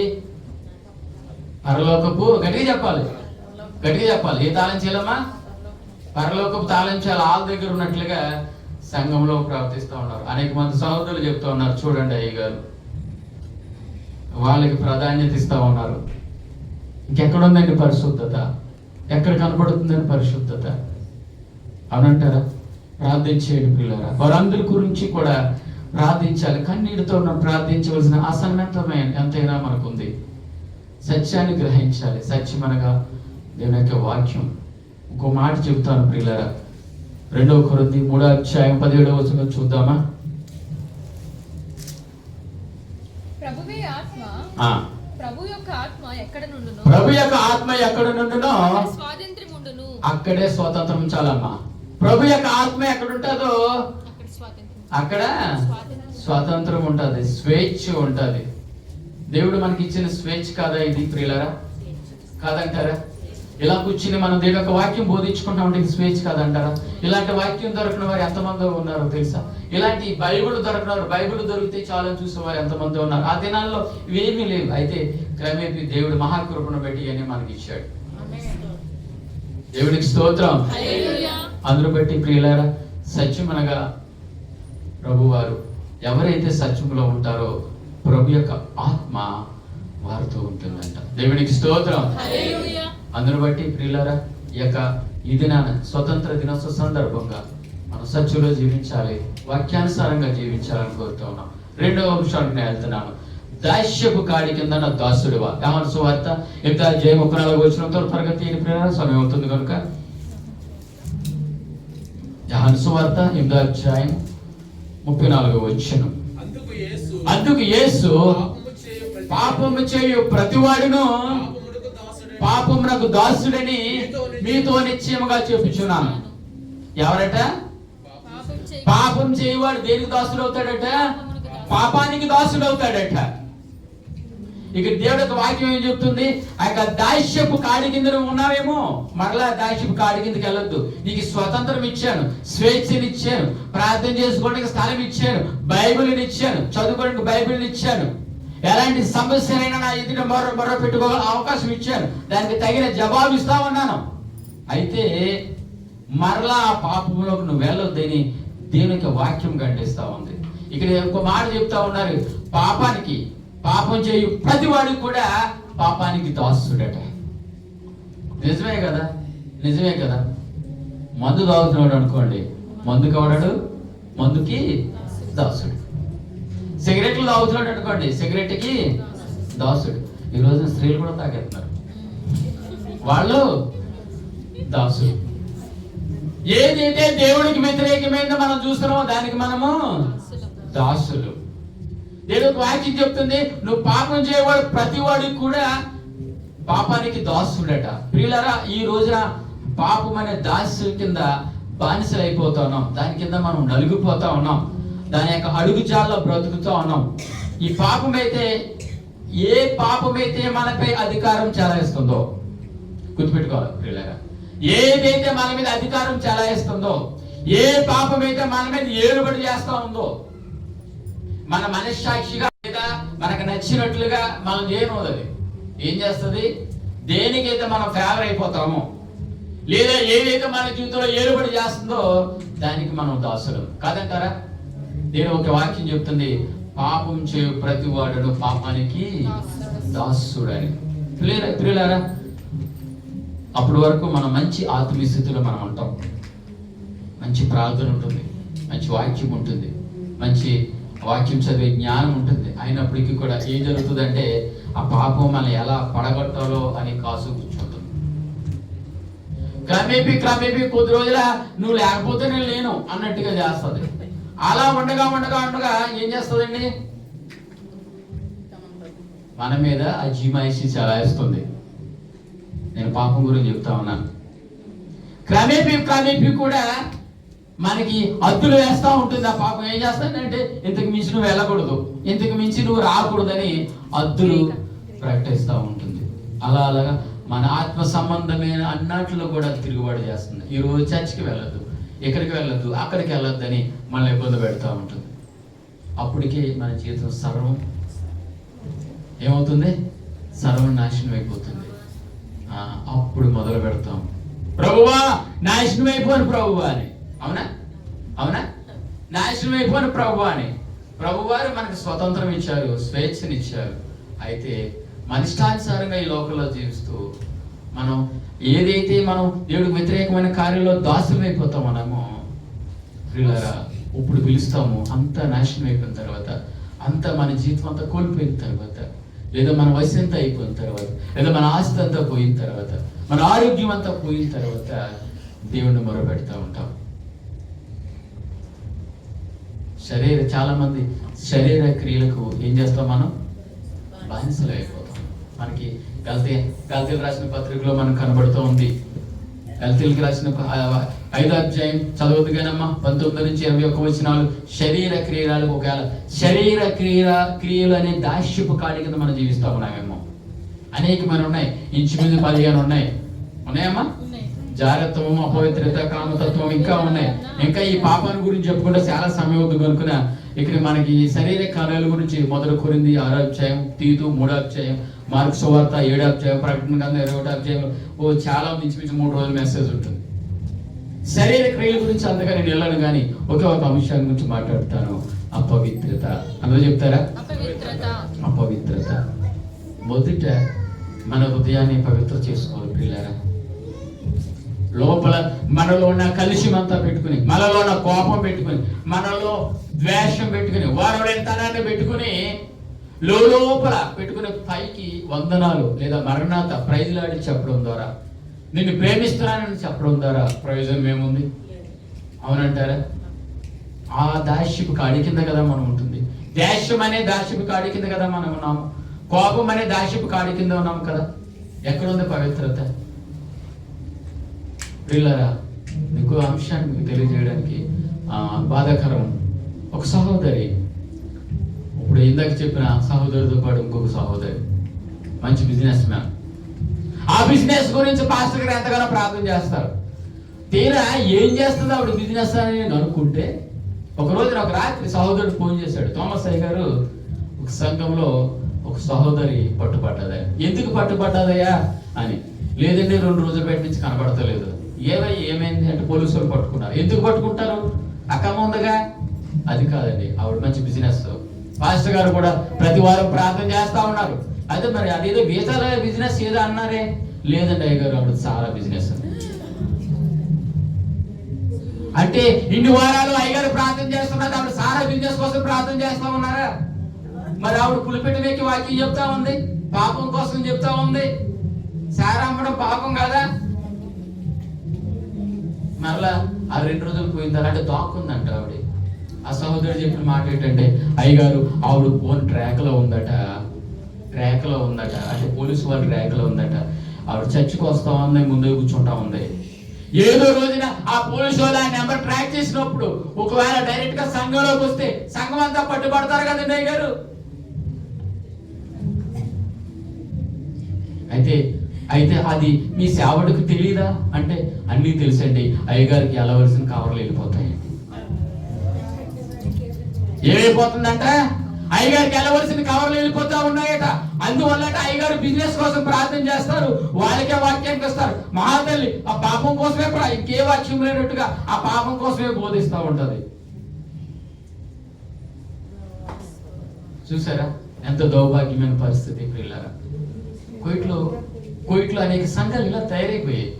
పరలోకపు. గట్టిగా చెప్పాలి. ఏ తాళంచీలమ్మా? పరలోకపు తాళంచాలు వాళ్ళ దగ్గర ఉన్నట్లుగా సంఘంలో ప్రవర్తిస్తూ ఉన్నారు. అనేక మంది సహోదరులు చెప్తూ ఉన్నారు, చూడండి అయ్య గారు వాళ్ళకి ప్రాధాన్యత ఇస్తూ ఉన్నారు. ఇంకెక్కడుందండి పరిశుద్ధత? ఎక్కడ కనపడుతుందండి పరిశుద్ధత? అవునంటారా? ప్రార్థించేయండి పిల్లరా. వారందరి గురించి కూడా ప్రార్థించాలి. కన్నీటితో ప్రార్థించవలసిన అసన్నతమైన ఎంతైనా మనకుంది. సత్యాన్ని గ్రహించాలి. సత్యం అనగా దేవుని యొక్క వాక్యం. ఇంకో మాట చెబుతాను ప్రియులారా, 2 కొరింథీ 3:17 చూద్దామా? ప్రభు యొక్క ఆత్మ ఎక్కడ నుండునో అక్కడే స్వాతంత్రం చాలమ్మా. ప్రభు యొక్క ఆత్మ ఎక్కడ ఉంటుందో అక్కడ స్వాతంత్రం ఉంటుంది, స్వేచ్ఛ ఉంటుంది. దేవుడు మనకి ఇచ్చిన స్వేచ్ఛ కాదా ఇది ప్రియులారా? కాదంటారా? ఇలా కూర్చుని మనం దేవుని యొక్క వాక్యం బోధించుకుంటా ఉంటే స్వేచ్ఛ కాదంటారా? ఇలాంటి వాక్యం దొరికిన వారు ఎంతమంది ఉన్నారో తెలుసా? ఇలాంటి బైబిల్ దొరికిన వారు, బైబిల్ దొరికితే చాలని చూసేవారు ఎంతమంది ఉన్నారు? ఆ దినాల్లో ఇవేమీ లేవు. అయితే క్రమేపీ దేవుడు మహాకృపను పెట్టి అని మనకి ఇచ్చాడు. దేవుడికి స్తోత్రం. అందరూ బట్టి ప్రియులారా, సత్యం అనగా ప్రభు వారు ఎవరైతే సత్యంలో ఉంటారో ప్రభు యొక్క ఆత్మ వారితో ఉంటుందంట. దేవునికి స్తోత్రం. అందరూ బట్టి ప్రియులారా, ఈ దినాన స్వతంత్ర దినోత్సవ సందర్భంగా మనం సత్యంలో జీవించాలి, వాక్యానుసారంగా జీవించాలని కోరుతూ ఉన్నాం. 2వ అంశానికి నేను వెళ్తున్నాను. దాస్యపు కాడి కింద నా దాసుడివా. యోహాను సువార్త 8:34 త్వరగా తీయని ప్రియులారా, సమయం అవుతుంది కనుక. యోహాను సువార్త 8:34. అందుకు యేసు పాపము చేయు ప్రతివాడును పాపమునకు దాసుడని మీతో నిశ్చయముగా చెప్పుచున్నాను. ఎవరట? పాపం చేయవాడు దేనికి దాసుడు అవుతాడట? పాపానికి దాసుడు అవుతాడట. ఇక దేవుడి యొక్క వాక్యం ఏం చెప్తుంది? ఆ యొక్క దాస్యపు కాడి కింద ఉన్నావేమో, మరలా దాస్యపు కాడి కిందకి వెళ్ళొద్దు. నీకు స్వతంత్రం ఇచ్చాను, స్వేచ్ఛని ఇచ్చాను, ప్రార్థన చేసుకోవడానికి స్థలం ఇచ్చాను, బైబిల్ని ఇచ్చాను, చదువుకోవడానికి బైబిల్ని ఇచ్చాను, ఎలాంటి సమస్యనైనా నా ఎదుట మొర్ర పెట్టుకోగల అవకాశం ఇచ్చాను, దానికి తగిన జవాబు ఇస్తా ఉన్నాను. అయితే మరలా ఆ పాపంలోకి నువ్వు వెళ్ళొద్దని దేవునికి వాక్యం ఖండిస్తా ఉంది. ఇక్కడ ఇంకో మాట చెప్తా ఉన్నారు, పాపం చేయు ప్రతి వాడికి కూడా పాపానికి దాసుడట. నిజమే కదా? నిజమే కదా? మందు తాగుతున్నాడు అనుకోండి, మందుకి ఎవడాడు? మందుకి దాసుడు. సిగరెట్లు తాగుతున్నాడు అనుకోండి, సిగరెట్కి దాసుడు. ఈ రోజున స్త్రీలు కూడా తాగేస్తున్నారు, వాళ్ళు దాసుడు. ఏదైతే దేవుడికి వ్యతిరేకమైందో మనం చూస్తున్నామో దానికి మనము దాసులు. దేవుడికి వాక్యం చెప్తుంది, నువ్వు పాపం చేయవాడు ప్రతి వాడికి కూడా పాపానికి దాసుడట. ప్రియులారా, ఈ రోజున పాపం అనే దాసు కింద బానిసలు అయిపోతా ఉన్నాం, దాని కింద మనం నలిగిపోతా ఉన్నాం, దాని యొక్క అడుగుజాల్లో బ్రతుకుతూ ఉన్నాం. ఈ పాపమైతే, ఏ పాపమైతే మనపై అధికారం చెలాయిస్తుందో గుర్తుపెట్టుకోవాలి ప్రియులారా. ఏదైతే మన మీద అధికారం చెలాయిస్తుందో, ఏ పాపమైతే మన మీద ఏలుబడి చేస్తా ఉందో, మన మనస్సాక్షిగా లేదా మనకు నచ్చినట్లుగా మనం చేయనోదు. అది ఏం చేస్తుంది? దేనికైతే మనం ఫేవర్ అయిపోతామో, లేదా ఏదైతే మన జీవితంలో ఏలుబడి చేస్తుందో దానికి మనం దాసులం కాదంటారా? నేను ఒక వాక్యం చెప్తుంది, పాపం చేయు ప్రతి వాడును పాపానికి దాసుడని. ప్రియులారా, అప్పటి వరకు మనం మంచి ఆత్మీయ స్థితిలో మనం ఉంటాం, మంచి ప్రార్థన ఉంటుంది, మంచి వాక్యం ఉంటుంది, మంచి వాక్యం చదివే జ్ఞానం ఉంటుంది. అయినప్పటికీ కూడా ఏం జరుగుతుందంటే ఆ పాపం మనం ఎలా పడగొట్టాలో అని కాసు కూర్చుంటుంది. క్రమేపీ కొద్ది రోజుల నువ్వు లేకపోతే నేను లేను అన్నట్టుగా చేస్తుంది. అలా ఉండగా ఏం చేస్తుందండి? మన మీద అజీమాయిషి చలాయిస్తుంది. నేను పాపం గురించి చెప్తా ఉన్నాను. క్రమేపీ కూడా మనకి అద్దులు వేస్తా ఉంటుంది. ఆ పాపం ఏం చేస్తానంటే, ఇంతకు మించి నువ్వు వెళ్ళకూడదు, ఇంతకు మించి నువ్వు రాకూడదని అద్దులు ప్రకటిస్తూ ఉంటుంది. అలాగా మన ఆత్మ సంబంధమైన అన్నట్లో కూడా తిరుగుబాటు చేస్తుంది. ఈరోజు చర్చికి వెళ్ళొద్దు, ఎక్కడికి వెళ్ళొద్దు, అక్కడికి వెళ్ళొద్దని మనల్ని ఇబ్బంది పెడతా ఉంటుంది. అప్పటికే మన జీవితం సర్వం ఏమవుతుంది? సర్వనాశనం అయిపోతుంది. అప్పుడు మొదలు పెడతాం, ప్రభువా నాశనం అయిపోను ప్రభువా అని. అవునా? నాశనం అయిపోను ప్రభువా అని. ప్రభువారు మనకు స్వతంత్రం ఇచ్చారు, స్వేచ్ఛనిచ్చారు. అయితే మన ఇష్టానుసారంగా ఈ లోకంలో జీవిస్తూ మనం ఏదైతే మనం దేవుడికి వ్యతిరేకమైన కార్యంలో దాసులు అయిపోతాం మనము. ప్రియులారా, ఇప్పుడు పిలుస్తాము, అంతా నాశనం అయిపోయిన తర్వాత, అంతా మన జీవితం అంతా కోల్పోయిన తర్వాత, లేదా మన వయసు అంతా అయిపోయిన తర్వాత, లేదా మన ఆస్తి అంతా పోయిన తర్వాత, మన ఆరోగ్యం అంతా పోయిన తర్వాత దేవుణ్ణి మొరపెడతా ఉంటాం. చాలా మంది శరీర క్రియలకు ఏం చేస్తాం? మనం బానిసలు అయిపోతాం. మనకి గల్తీలు రాసిన పత్రికలో మనకు కనబడుతూ ఉంది. గల్తీలకు రాసిన 5వ అధ్యాయం చదవద్దు కానమ్మా, 19 నుంచి 21 వచనాలు. శరీర క్రియలు, ఒకవేళ శరీర క్రియలు అనే దాస్యపు కాడి కింద మనం జీవిస్తా ఉన్నామేమో. అనేకమైన ఉన్నాయి, ఇంచుమించు 15 ఉన్నాయమ్మా. జాగ్రత్తము, అపవిత్రత, కామతత్వం ఇంకా ఉన్నాయి. ఇంకా ఈ పాపాన్ని గురించి చెప్పుకుంటే చాలా సమయం అవుతుంది కనుక ఇక్కడ మనకి ఈ శరీర కార్యాల గురించి 1 కొరింథీ 6వ అధ్యాయం, తీతు 3వ అధ్యాయం, మార్కు సువార్త 7వ అధ్యాయం, ప్రకటన గ్రంథం 21వ అధ్యాయం చాలా ఇంచుమించు 3 రోజుల మెసేజ్ ఉంటుంది. శరీర క్రియల గురించి అంతగా నేను వెళ్ళను, కానీ ఒకే ఒక అంశాన్ని గురించి మాట్లాడతాను. అపవిత్రత. అందులో చెప్తారా? అపవిత్రత. మొదట మన హృదయాన్ని పవిత్ర చేసుకోవాలి ప్రియులారా. లోపల మనలో ఉన్న కలుషం అంతా పెట్టుకుని, మనలో ఉన్న కోపం పెట్టుకుని, మనలో ద్వేషం పెట్టుకుని, వారవడైనతనాన్ని పెట్టుకుని, లోపల పెట్టుకుని పైకి వందనాలు లేదా మరణాత ప్రైజ్లాడి చెప్పడం ద్వారా, నిన్ను ప్రేమిస్తున్నానని చెప్పడం ద్వారా ప్రయోజనం ఏముంది? అవునంటారా? ఆ దాస్యపు కాడి కింద కదా మనం ఉంటుంది. దేశం అనే దాస్యపు కాడి కింద కదా మనం ఉన్నాము. కోపం అనే దాశపు కాడి కింద ఉన్నాం కదా. ఎక్కడుంది పవిత్రత? పిల్లరా, మీకు అంశాన్ని మీకు తెలియజేయడానికి బాధాకరం. ఒక సహోదరి, ఇప్పుడు ఇందాక చెప్పిన సహోదరితో పాటు ఇంకొక సహోదరి మంచి బిజినెస్ మ్యాన్. ఆ బిజినెస్ గురించి పాస్టర్ గారు ఎంతగానో ప్రార్థన చేస్తారు. తీరా ఏం చేస్తుంది ఆవిడ బిజినెస్ అని నేను అనుకుంటే, ఒకరోజు ఒక రాత్రి సహోదరుడు ఫోన్ చేశాడు. థామస్ అయ్య గారు ఒక సంఘంలో ఒక సహోదరి పట్టుపడ్డదని. ఎందుకు పట్టుపడ్డదయ్యా అని. లేదండి 2 రోజులు బయట నుంచి కనబడతలేదు. ఏమైంది అంటే పోలీసులు పట్టుకున్నారు. ఎందుకు పట్టుకుంటారు? అక్కమ్మ ఉందిగా. అది కాదండి, ఆవిడ మంచి బిజినెస్. పాస్టర్ గారు కూడా ప్రతి వారం ప్రార్థన చేస్తా ఉన్నారు. అయితే మరి అదేదో వీసాల బిజినెస్ ఏదో అన్నారే. లేదండి అయ్య గారు, ఆవిడ చాలా బిజినెస్. అంటే ఇన్ని వారాలు అయ్యగారు ప్రార్థన చేస్తున్నారు, ఆవిడ సారా బిజినెస్ కోసం ప్రార్థన చేస్తా ఉన్నారా? మరి ఆవిడ పులిపెట్టి వెక్కి వాక్యం చెప్తా ఉంది, పాపం కోసం చెప్తా ఉంది. సారా అమ్మడం పాపం కదా? మరలా ఆ 2 రోజులు పోయిన తర్వాత దాక్కుందంట ఆవిడ. ఆ సహోదరుడు చెప్పిన మాట ఏంటంటే, అయ్యగారు ఆవిడ ఫోన్ ట్రాక్లో ఉందట అంటే పోలీసు వాళ్ళ ట్రాక్లో ఉందట. ఆవిడ చర్చికి వస్తా ఉంది, ముందే కూర్చుంటా ఉంది. ఏదో రోజున ఆ పోలీసు వాళ్ళు ఆ నెంబర్ ట్రాక్ చేసినప్పుడు ఒకవేళ డైరెక్ట్ గా సంఘంలోకి వస్తే సంఘం అంతా పట్టుబడతారు కదండి అయ్య గారు. అయితే అది మీ సేవకుడికి తెలియదా అంటే, అన్నీ తెలుసండి, అయ్యగారికి వెళ్ళవలసిన కవర్లు వెళ్ళిపోతాయండి. ఏమైపోతుందంట? అయ్యగారికి వెళ్ళవలసిన కవర్లు వెళ్ళిపోతా ఉన్నాయట. అందువల్ల అయ్యగారు బిజినెస్ కోసం ప్రార్థన చేస్తారు, వాళ్ళకే వాక్యానికి వస్తారు. మహాతల్లి ఆ పాపం కోసమే, ఇంకే వాక్యం లేనట్టుగా ఆ పాపం కోసమే బోధిస్తూ ఉంటది. చూసారా ఎంత దౌర్భాగ్యమైన పరిస్థితి పిల్లరా. కోయిట్లో అనేక సంఘాలు ఇలా తయారైపోయాయి.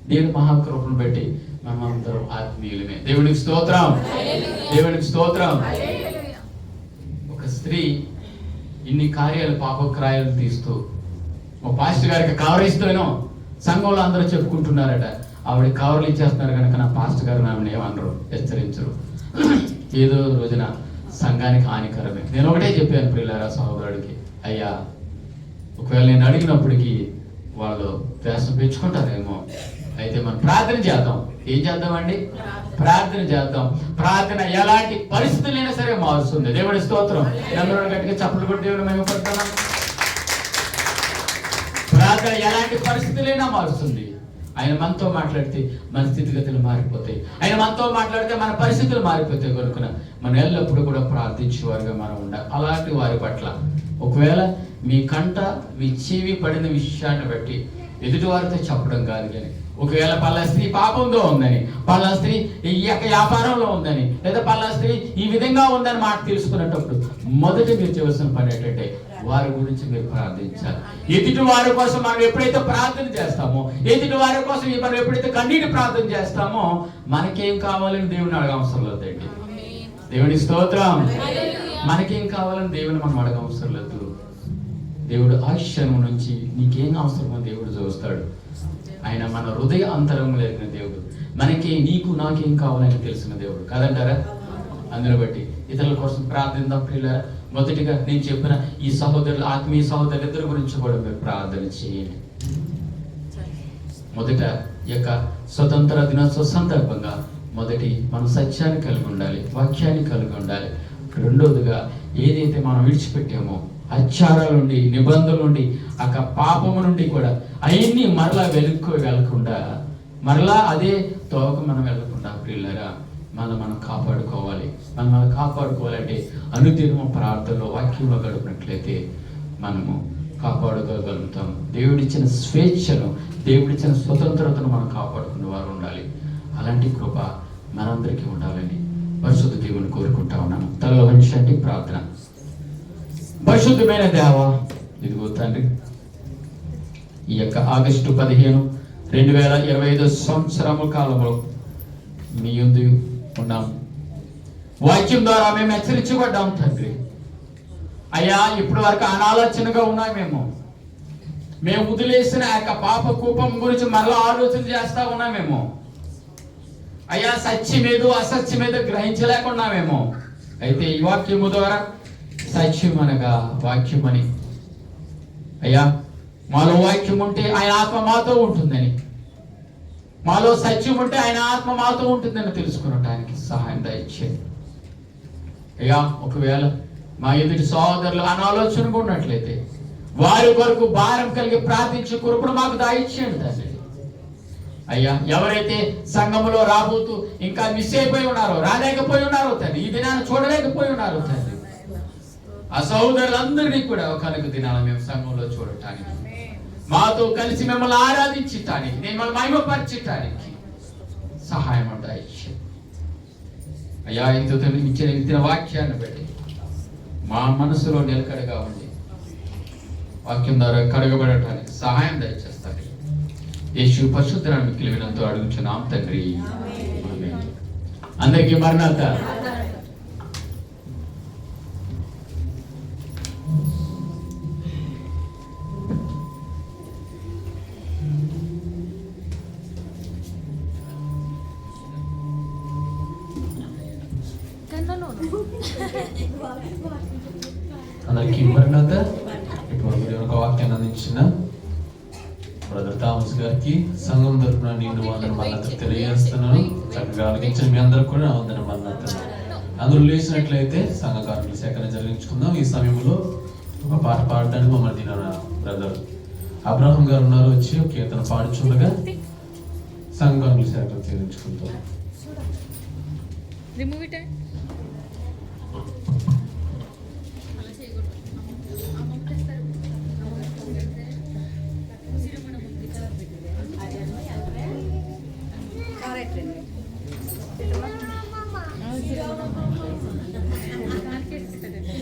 దేవుని మహాకృపను బట్టి మనం అందరం ఆత్మీయులమే. దేవునికి స్తోత్రం, దేవునికి స్తోత్రం. ఒక స్త్రీ ఇన్ని కార్యాలు పాపక్రాయాలు తీస్తూ ఒక పాస్టర్ గారికి కవర్ ఇస్తూనో సంఘంలో అందరూ చెప్పుకుంటున్నారట. ఆవిడ కవర్లు ఇచ్చేస్తున్నారు కనుక నా పాస్టర్ గారు నన్ను ఏమనరు, హెచ్చరించరు. ఏదో రోజున సంఘానికి హానికరమే. నేను ఒకటే చెప్పాను ప్రియులారా సహోదరుడికి, అయ్యా ఒకవేళ నేను అడిగినప్పటికీ వాళ్ళు వేషం పెంచుకుంటారేమో, అయితే మనం ప్రార్థన చేద్దాం. ఏం చేద్దామండి? ప్రార్థన చేద్దాం. ప్రార్థన ఎలాంటి పరిస్థితులైనా సరే మారుస్తుంది. దేవుడి స్తోత్రం. అందరూ గట్టిగా చప్పట్లు కొట్టి దేవుని మహిమపడతాం. ప్రార్థన ఎలాంటి పరిస్థితులైనా మారుస్తుంది. ఆయన మనతో మాట్లాడితే మన స్థితిగతులు మారిపోతాయి. ఆయన మనతో మాట్లాడితే మన పరిస్థితులు మారిపోతాయి. కనుక మనం ఎల్లప్పుడూ కూడా ప్రార్థించేవారుగా మనం ఉండాలి. అలాంటి వారి పట్ల ఒకవేళ మీ కంట మీ చెవి పడిన విషయాన్ని బట్టి ఎదుటి వారితో చెప్పడం కాదు, కానీ ఒకవేళ పల్లా స్త్రీ పాపంలో ఉందని, పల్లా స్త్రీ ఈ యొక్క వ్యాపారంలో ఉందని, లేదా పల్లా స్త్రీ ఈ విధంగా ఉందని మాట తెలుసుకునేటప్పుడు మొదట మీరు చేయవలసిన పని ఏంటంటే వారి గురించి మీరు ప్రార్థించాలి. ఎదుటి వారి కోసం మనం ఎప్పుడైతే ప్రార్థన చేస్తామో, ఎదుటి వారి కోసం మనం ఎప్పుడైతే కన్నీటి ప్రార్థన చేస్తామో, మనకేం కావాలని దేవుని అడగవసరం లేదండి. దేవుని స్తోత్రం. మనకేం కావాలని దేవుని మనం అడగవసరం లేదు. దేవుడు ఆశ్చర్యం నుంచి నీకేం అవసరమో దేవుడు చూస్తాడు. ఆయన మన హృదయ అంతరంలో ఎరిగిన దేవుడు. మనకి నీకు నాకేం కావాలని తెలిసిన దేవుడు కాదంటారా? అందులో బట్టి ఇతరుల కోసం ప్రార్థిద్దాం ప్రియులారా. మొదటిగా నేను చెప్పిన ఈ సహోదరులు, ఆత్మీయ సహోదరులు ఇద్దరి గురించి కూడా మీరు ప్రార్థన చేయండి. మొదట ఈ యొక్క స్వతంత్ర దినోత్సవ సందర్భంగా మొదటి మనం సత్యాన్ని కలిగి ఉండాలి, వాక్యాన్ని కలిగి ఉండాలి. రెండవదిగా ఏదైతే మనం విడిచిపెట్టామో ఆచారాల నుండి, నిబంధనల నుండి, ఆ పాపము నుండి కూడా అవన్నీ మరలా వెళ్ళకుండా, మరలా అదే తోక మనం వెళ్ళకుండా ప్రియులారా మనం కాపాడుకోవాలి. మనం కాపాడుకోవాలంటే అనుదినము ప్రార్థనలో వాక్యంలో గడిపినట్లయితే మనము కాపాడుకోగలుగుతాం. దేవుడిచ్చిన స్వేచ్ఛను, దేవుడిచ్చిన స్వతంత్రతను మనం కాపాడుకునే వారు ఉండాలి. అలాంటి కృప మనందరికీ ఉండాలని పరిశుద్ధ దేవుని కోరుకుంటా ఉన్నాను. తలలో వంచండి ప్రార్థన. పరిశుద్ధమైన దేవా, ఇదిగో తండ్రి, ఈ యొక్క ఆగస్టు 15, 2025 సంవత్సరము కాలంలో మీ యందు ఉన్నాం. వాక్యం ద్వారా మేము హెచ్చరించబడ్డాం తండ్రి. అయ్యా ఇప్పటి వరకు అనాలోచనగా ఉన్నామేమో, మేము వదిలేసిన ఆ యొక్క పాప కూపం గురించి మరలా ఆలోచన చేస్తా ఉన్నామేమో, అయ్యా సత్యమేదో అసత్యమేదో గ్రహించలేకున్నామేమో. అయితే ఈ వాక్యము ద్వారా సత్యం అనగా వాక్యమని అయ్యా మాలో వాక్యం ఉంటే ఆయన ఆత్మ మాతో ఉంటుందని, మాలో సత్యం ఉంటే ఆయన ఆత్మ మాతో ఉంటుందని తెలుసుకునటానికి సహాయం దయచేయండి అయ్యా. ఒకవేళ మా ఎదుటి సహోదరులు అనాలోచనగా ఉన్నట్లయితే వారి కొరకు భారం కలిగి ప్రార్థించే కృపను మాకు దయచేయండి తండ్రి. అయ్యా ఎవరైతే సంఘములో రాబోతూ ఇంకా మిస్ అయిపోయి ఉన్నారో, రాలేకపోయి ఉన్నారో తండ్రి, ఈ దినాన్ని చూడలేకపోయి ఉన్నారో తండ్రి, ఆ సహోదరులందరినీ కూడా ఒకనొక దినాన మేము సంఘంలో చూడటానికి, మాతో కలిసి మిమ్మల్ని ఆరాధించటానికి, మిమ్మల్ని మహిమపరచటానికి సహాయం దయచేయండి అయ్యా. ఇంత ఇచ్చిన వాక్యాన్ని బట్టి మా మనసులో నిలకడగా ఉండి వాక్యం ద్వారా కడగబడటానికి సహాయం దయచేస్తాడు. యేసు పరిశుద్ధరాన్ని మిక్కిలి వినంతో అడుగుచున్నాం తండ్రి, ఆమేన్. అందరికీ మరణాత. అందరికీ మరణాత. ఇటువంటి ఒక వాక్యాన్ని అందించిన బ్రదర్ థామస్ గారికి సంఘం తరపున నిండు వందన మన్నత తెలియజేస్తున్నాను. చక్కగా ఆలకించిన మీ అందరికి కూడా వందన మన్నత. అందరూ లేచినట్లయితే సంఘ కార్మికుల సేకరణ జరిగించుకుందాం. ఈ సమయంలో ఒక పాట పాడడానికి మమ్మల్ని తిన బ్రదర్ అబ్రహం గారు ఉన్నారు, వచ్చి ఒక కీర్తన పాడుచుండగా సంఘ కార్మికుల సేకరణ జరిగించుకుంటాం. Remove it.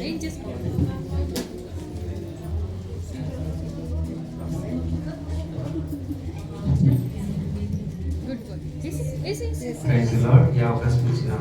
ఏం చేసుకోవాలి? Good boy. Praise the lord. ఈ అవకాశం ఇచ్చిన